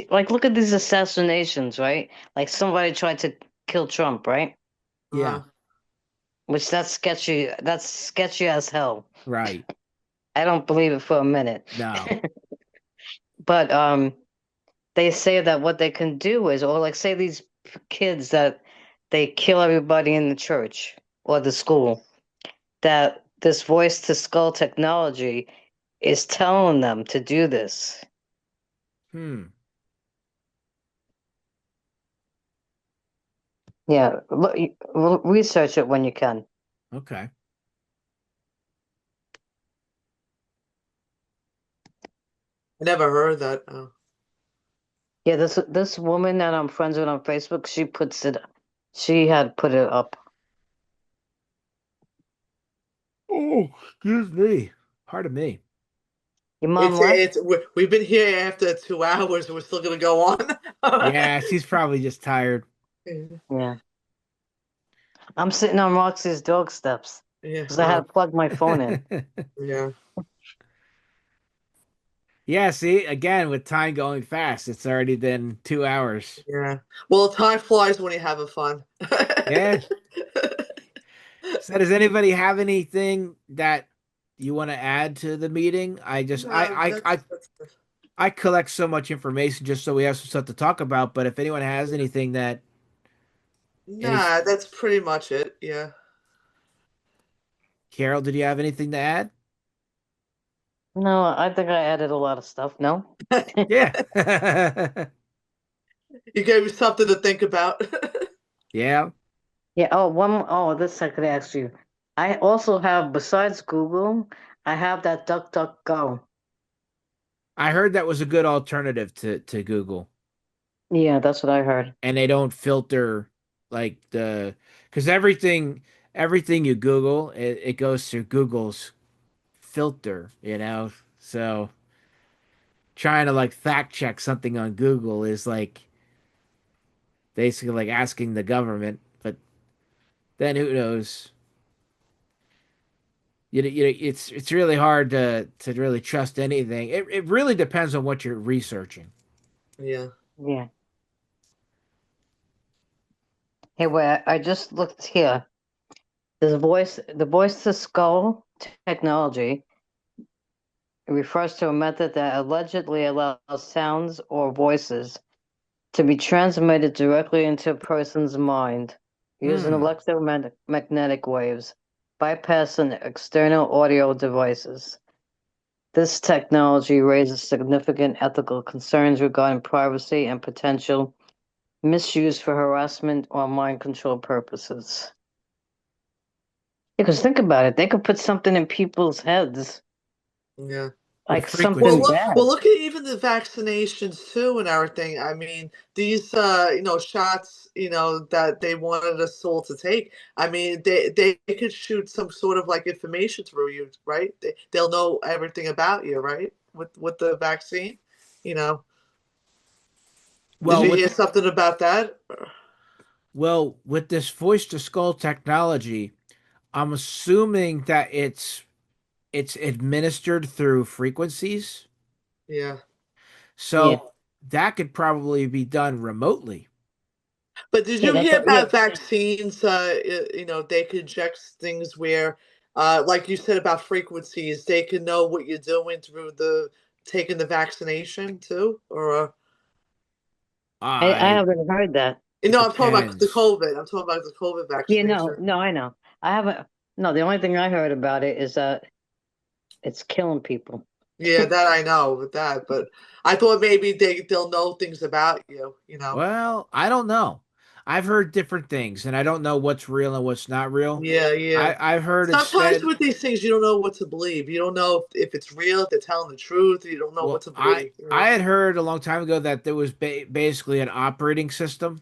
like, look at these assassinations, right? Like, somebody tried to kill Trump, right? Yeah. Uh-huh. Which that's sketchy. That's sketchy as hell. Right. I don't believe it for a minute. No. But they say that what they can do is, or like, say these kids that they kill everybody in the church or the school, that this voice to skull technology is telling them to do this. Hmm. Yeah, research it when you can. Okay. I never heard of that. Oh. Yeah, this woman that I'm friends with on Facebook, she had put it up. Oh, excuse me. Pardon me. Your mom left? We've been here after 2 hours and we're still gonna go on. Yeah, she's probably just tired. Yeah. I'm sitting on Roxy's dog steps Yeah. because I had to plug my phone in. Yeah. Yeah, see, again, with time going fast, it's already been 2 hours. Yeah. Well, time flies when you're having fun. Yeah. So does anybody have anything that you want to add to the meeting? I just No, that's I collect so much information just so we have some stuff to talk about, but if anyone has anything that any nah, that's pretty much it. Yeah. Carol, did you have anything to add? No, I think I added a lot of stuff. No? Yeah. You gave me something to think about. Yeah. Yeah. Oh, this I could ask you. I also have, besides Google, I have that DuckDuckGo. I heard that was a good alternative to Google. Yeah, that's what I heard. And they don't filter like the because everything you Google, it goes through Google's filter, you know? So trying to like fact check something on Google is like basically like asking the government, but then who knows? It's really hard to really trust anything. It really depends on what you're researching. Yeah. Yeah. Hey, wait, I just looked here. The voice to skull technology refers to a method that allegedly allows sounds or voices to be transmitted directly into a person's mind using Hmm. electromagnetic waves, bypassing external audio devices. This technology raises significant ethical concerns regarding privacy and potential misuse for harassment or mind control purposes. Because think about it, they could put something in people's heads, Yeah. With like Well, something frequencies. look bad. at even the vaccinations too and everything. I mean, these shots, that they wanted us all to take. I mean, they could shoot some sort of like information through you, right? They'll know everything about you, right? With the vaccine, you know. Did Well, you with hear something about that? with this voice to skull technology, I'm assuming that it's administered through frequencies. Yeah. Yeah, So that could probably be done remotely. But did yeah, you that's hear what, yeah, about vaccines? They could inject things where, like you said about frequencies, they can know what you're doing through the taking the vaccination too, or I I haven't heard that. It I'm talking about the depends. COVID. I'm talking about the COVID Yeah, no, vaccination. no, I know. I haven't. No, the only thing I heard about it is that it's killing people. Yeah, that I know with that, but I thought maybe they'll know things about you. You know. Well, I don't know. I've heard different things, and I don't know what's real and what's not real. Yeah, yeah. I've heard it Sometimes said. with these things, you don't know what to believe. You don't know if it's real, if they're telling the truth. You don't know what Well, to I believe. I had heard a long time ago that there was basically an operating system.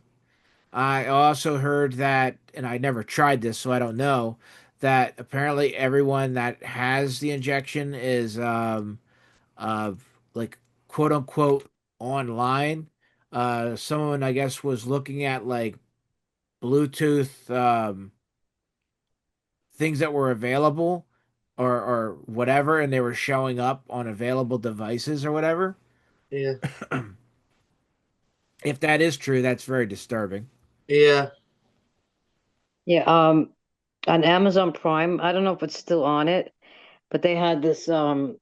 I also heard that, and I never tried this, so I don't know, that apparently everyone that has the injection is like quote unquote online. Someone I guess was looking at like Bluetooth things that were available or whatever, and they were showing up on available devices or whatever. Yeah, If that is true, that's very disturbing. yeah, Yeah, on Amazon Prime, I don't know if it's still on it, but they had this I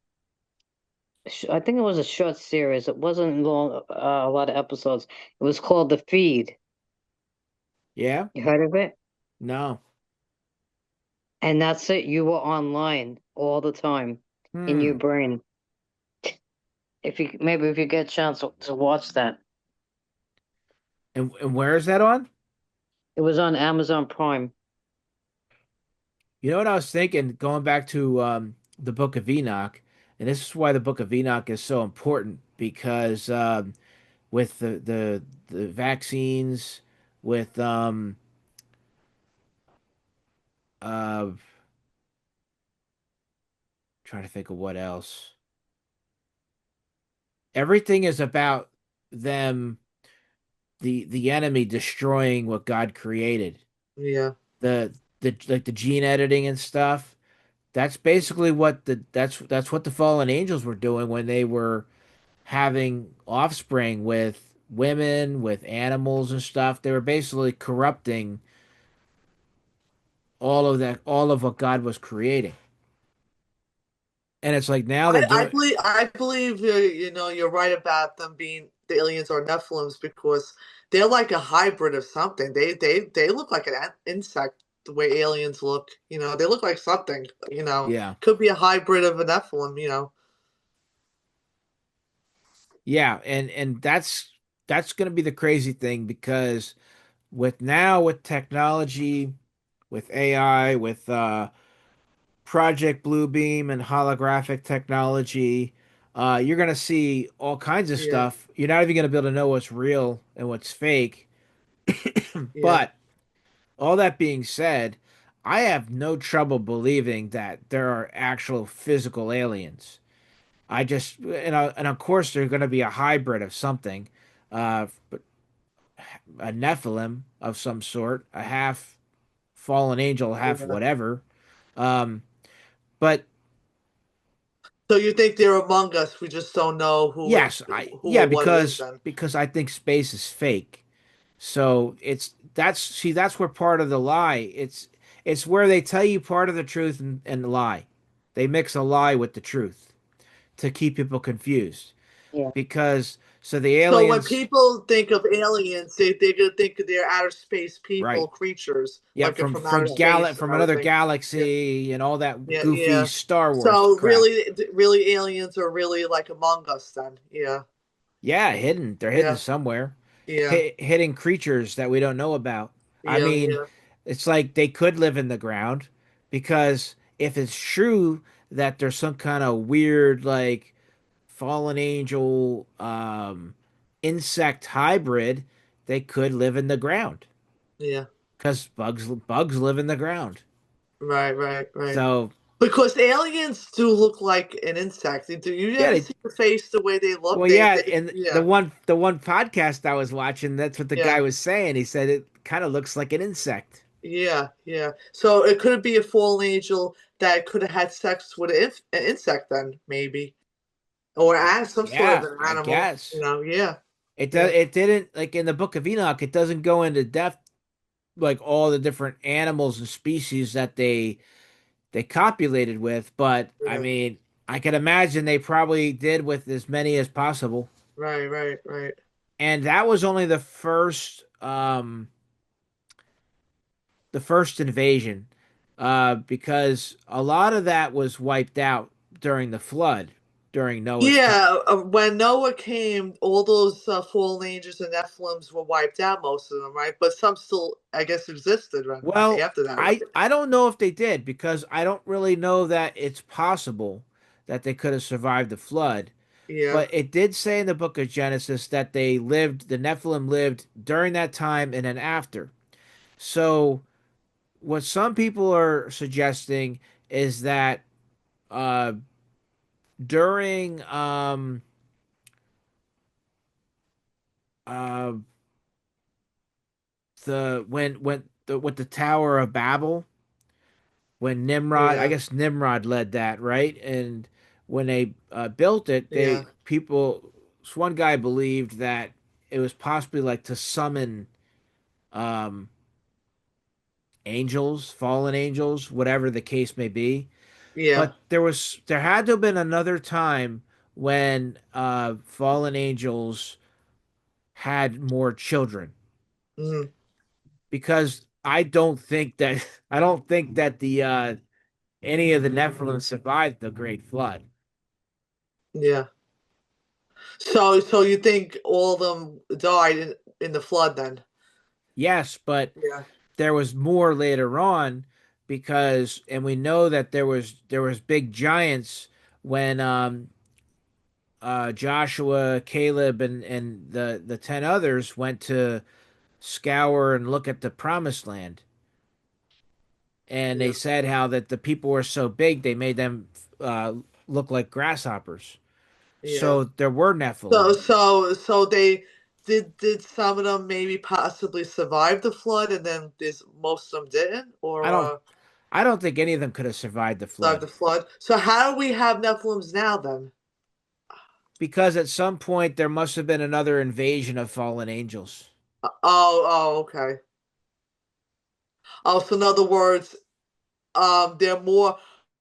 think it was a short series. It wasn't long, a lot of episodes. It was called The Feed. Yeah? You heard of it? No. And that's it. You were online all the time in your Hmm. brain. If you get a chance to watch that, And where is that on? it was on Amazon Prime. You know what I was thinking, going back to the Book of Enoch, and this is why the Book of Enoch is so important because with the vaccines, with uh trying to think of what else. Everything is about them, the enemy destroying what God created. yeah, The like the gene editing and stuff. That's basically what that's what the fallen angels were doing when they were having offspring with women, with animals and stuff. They were basically corrupting all of what God was creating. And it's like now they're doing. I believe you're right about them being the aliens or Nephilims because they're like a hybrid of something. They look like an insect the way aliens look. They look like something. Yeah. Could be a hybrid of a Nephilim. Yeah, and that's going to be the crazy thing because with technology, with AI, with Project Bluebeam and holographic technology, you're going to see all kinds of Yeah, stuff. You're not even going to be able to know what's real and what's fake. yeah, But all that being said, I have no trouble believing that there are actual physical aliens. I just and of course they're going to be a hybrid of something, but a Nephilim of some sort, a half fallen angel, half yeah. whatever. Um, but So you think they're among us? We just don't know yes, who or what it is then. because I think space is fake. So that's where part of the lie. It's where they tell you part of the truth and lie. They mix a lie with the truth to keep people confused. Yeah. Because so the So when aliens, people think of aliens, they're gonna think of they're outer space people, right? creatures, Yeah, like from outer space and from another everything. Yeah, galaxy and all that yeah, goofy yeah. Star Wars So crap. really, aliens are really like among us then. Yeah, Yeah, hidden. They're hidden yeah, somewhere. yeah, Hidden creatures that we don't know about. I yeah, mean, yeah, it's like they could live in the ground because if it's true that there's some kind of weird like fallen angel insect hybrid, they could live in the ground yeah. because bugs live in the ground. Right, right, right. So, Because aliens do look like an insect. Do you yeah, ever see the face the way they look? well, yeah, and Yeah, the one podcast I was watching, that's what the guy yeah. was saying. He said it kind of looks like an insect. Yeah, yeah. So it could be a fallen angel that could have had sex with an insect then, maybe. Or as some sort of Yeah, an I animal, guess yeah, it does. yeah, It didn't like in the Book of Enoch. It doesn't go into depth like all the different animals and species that they copulated with. But I yeah. mean, I can imagine they probably did with as many as possible. Right, right, right. And that was only the first invasion, because a lot of that was wiped out during the flood, during Noah's time. Yeah, when Noah came, all those fallen angels and Nephilims were wiped out, most of them, right? But some still, I guess, existed right Well, after that, right? I don't know if they did because I don't really know that it's possible that they could have survived the flood. Yeah. But it did say in the book of Genesis that the Nephilim lived during that time and then after. So what some people are suggesting is that uh, during uh, the when the with the Tower of Babel, when Nimrod, I Yeah, guess Nimrod led that, right? And when they built it, yeah, this one guy believed that it was possibly like to summon um, angels, fallen angels, whatever the case may be. yeah. But there had to have been another time when fallen angels had more children Mhm. because I don't think that the any of the Nephilim survived the Great Flood. Yeah. So you think all of them died in the flood then? Yes, but Yeah, there was more later on because and we know that there was big giants when Joshua, Caleb, and the 10 others went to scour and look at the promised land. And they yeah, said how that the people were so big they made them uh, look like grasshoppers. yeah. So there were So Nephilim. so they did some of them maybe possibly survive the flood and then there's most of them didn't I or don't I don't think any of them could have survived the survived flood. the flood. So how do we have Nephilims now then? because at some point there must have been another invasion of fallen angels. Okay. Oh, so in other words, there are more.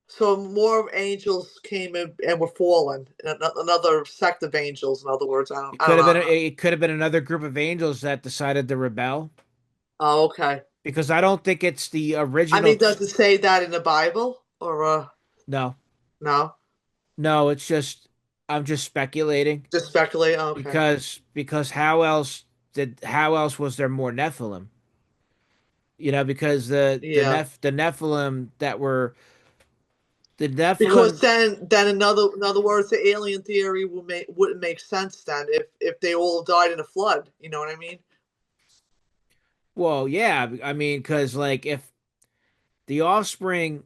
So more angels came in and were fallen. Another sect of angels. In other words, It I could don't have been know. it could have been another group of angels that decided to rebel Oh, okay. because I don't think it's the I original. mean, does it say that in the Bible or No, no? no, it's just I'm just speculating Just speculate. Oh, okay. because how else was there more Nephilim? Because Yeah. The Nephilim that were the Because Nephilim. then in other words, the alien theory wouldn't make sense then if they all died in a flood. You know what I mean? Well, yeah, I mean, because like if the offspring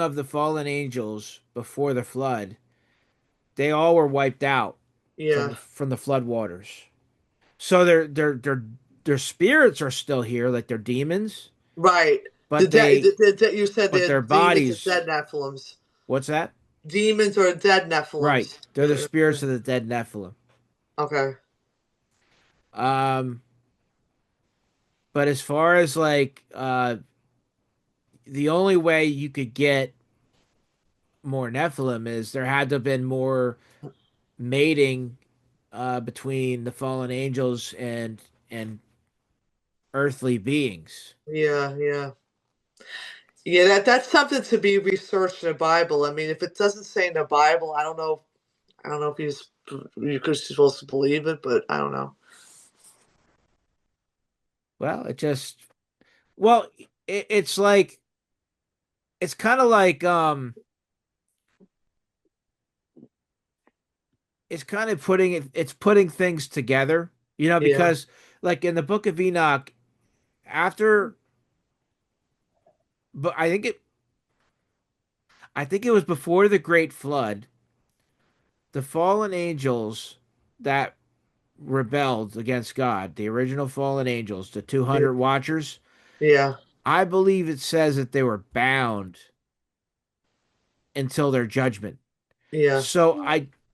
of the fallen angels before the flood, they all were wiped out Yeah. from the flood waters. So their spirits are still here, like they're demons, Right. but they You said but they're their demons and bodies. dead Nephilims. What's that? Demons or dead Right, Nephilims. they're the spirits of the dead Nephilim. Okay. Um, but as far as like the only way you could get more Nephilim is there had to have been more mating between the fallen angels and earthly beings. Yeah, yeah. Yeah, that's something to be researched in the Bible. I mean, if it doesn't say in the Bible, I don't know if you're supposed to believe it, but I don't know. Well, well, it's like it's kind of like it's kind of it's putting things together, Yeah, because like in the book of Enoch, after but I think it was before the great flood, the fallen angels that rebelled against God, the original fallen angels, the 200 watchers, yeah, I believe it says that they were bound until their judgment. yeah. So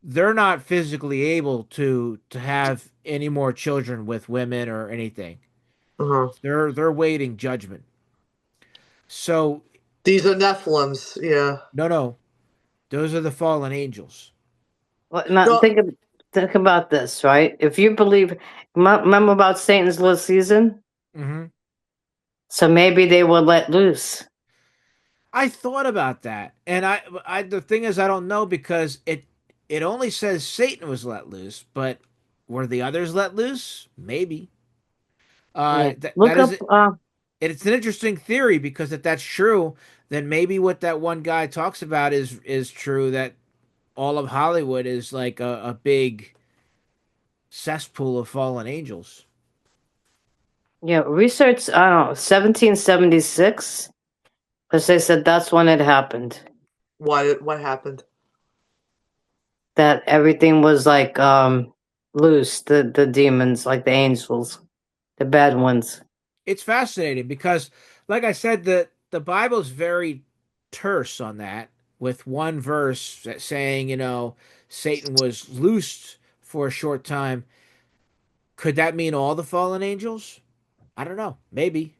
they're not physically able to have any more children with women or anything. Uh-huh. They're waiting judgment. So These are Nephilims. Yeah. no, those are the fallen angels. Well, now No, think about this, right? If you believe, remember about Satan's little season? Hmm. So maybe they were let loose. I thought about that, and the thing is, I don't know because it only says Satan was let loose, but were the others let loose? Maybe. Yeah. That Look is up. it. It's an interesting theory because if that's true, then maybe what that one guy talks about is true, that all of Hollywood is like a big cesspool of fallen angels. Yeah. Research. I don't know. 1776, because they said that's when it happened. what happened? That everything was like loose. The demons, like the angels, the bad ones. It's fascinating because, like I said, the Bible's very terse on that, with one verse saying, Satan was loosed for a short time. Could that mean all the fallen angels? I don't know. Maybe.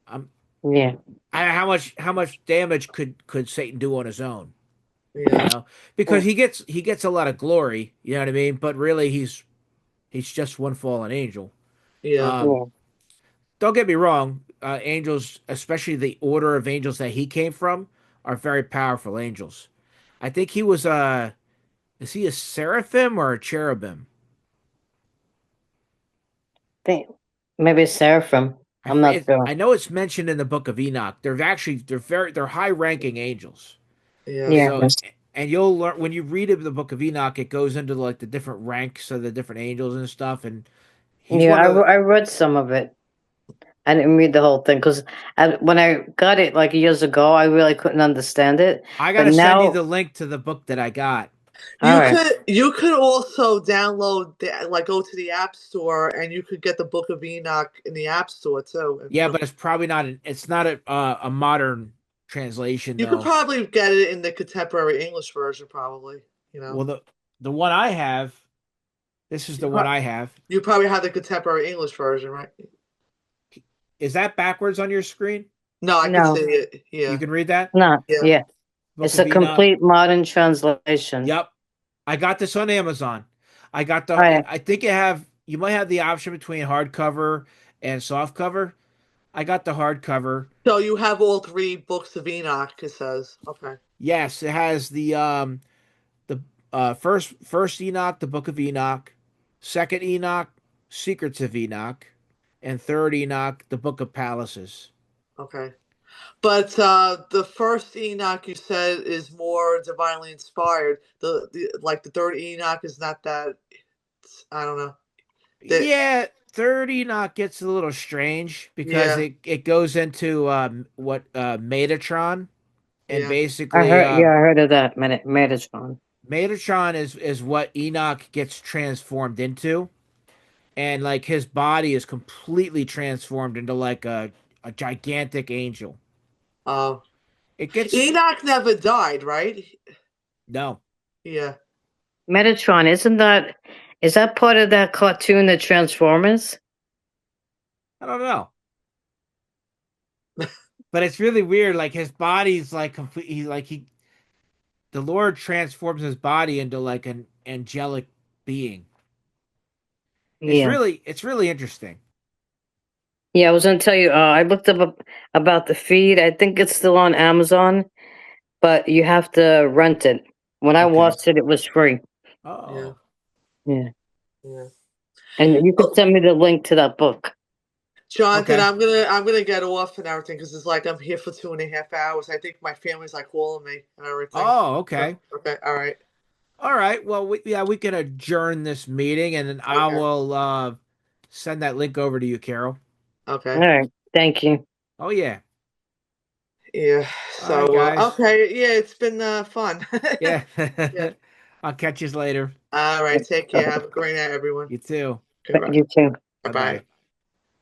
Um, Yeah. how much damage could Satan do on his own? You Yeah, know, because he gets a lot of glory. You know what I mean? But really, he's just one fallen angel. yeah, Um, Yeah. don't get me wrong. Angels, especially the order of angels that he came from, are very powerful angels. I think he was is he a seraphim or a cherubim? Think maybe seraphim. I'm not sure. I know it's mentioned in the book of Enoch. They're high ranking angels. yeah, Yeah. So, and you'll learn when you read the book of Enoch, it goes into like the different ranks of the different angels and stuff. And he's Yeah. one of the. I read some of it. I didn't read the whole thing because when I got it like years ago, I really couldn't understand it. I But gotta send you now, the link to the book that I got. all right. You could also download like go to the App Store and you could get the Book of Enoch in the App Store too. Yeah, but it's probably not. It's not a modern translation You could though. probably get it in the contemporary English version, probably. You know. Well, the one I have. This is the one I have. You probably have the contemporary English version, right? Is that backwards on your screen? No, I can No, see it. Yeah. You can read that? no, Yeah. yeah. Book It's of a Enoch. complete modern translation. Yep. I got this on Amazon. I got Oh, yeah. I think you might have the option between hardcover and softcover. I got the hardcover. So you have all three books of Enoch, it says. Okay. Yes, it has the first Enoch, the Book of Enoch, second Enoch, Secrets of Enoch, and third Enoch, the Book of Palaces. Okay. But the first Enoch you said is more divinely inspired. The third Enoch is not that. I don't know. Yeah, third Enoch gets a little strange because Yeah, it goes into what Metatron, and yeah. basically I heard of that. Metatron. Metatron is what Enoch gets transformed into, and like his body is completely transformed into like a gigantic angel. Oh, It gets Enoch never died, right? no. Yeah. Metatron, is that part of that cartoon, the Transformers? I don't know. But it's really weird. Like his body's like completely the Lord transforms his body into like an angelic being. Yeah. It's really interesting. Yeah, I was gonna tell you, I looked up about the feed. I think it's still on Amazon, but you have to rent it. When I Okay. watched it, it was free. Yeah. Oh. Yeah. Yeah. And you could Oh, send me the link to that book. Jonathan, Okay. I'm gonna get off and everything because it's like I'm here for 2.5 hours. I think my family's like calling me and everything. Oh, So, okay. okay. All right. All right. Well, we can adjourn this meeting, and then I Okay. will send that link over to you, Carol. All Okay. right. Thank you. Oh yeah. Yeah. All right, So guys. okay. Yeah, it's been fun. Yeah. Yeah. I'll catch you later. All right. Take care. Have a great night, everyone. You too. Goodbye. You too. Bye Bye bye. bye.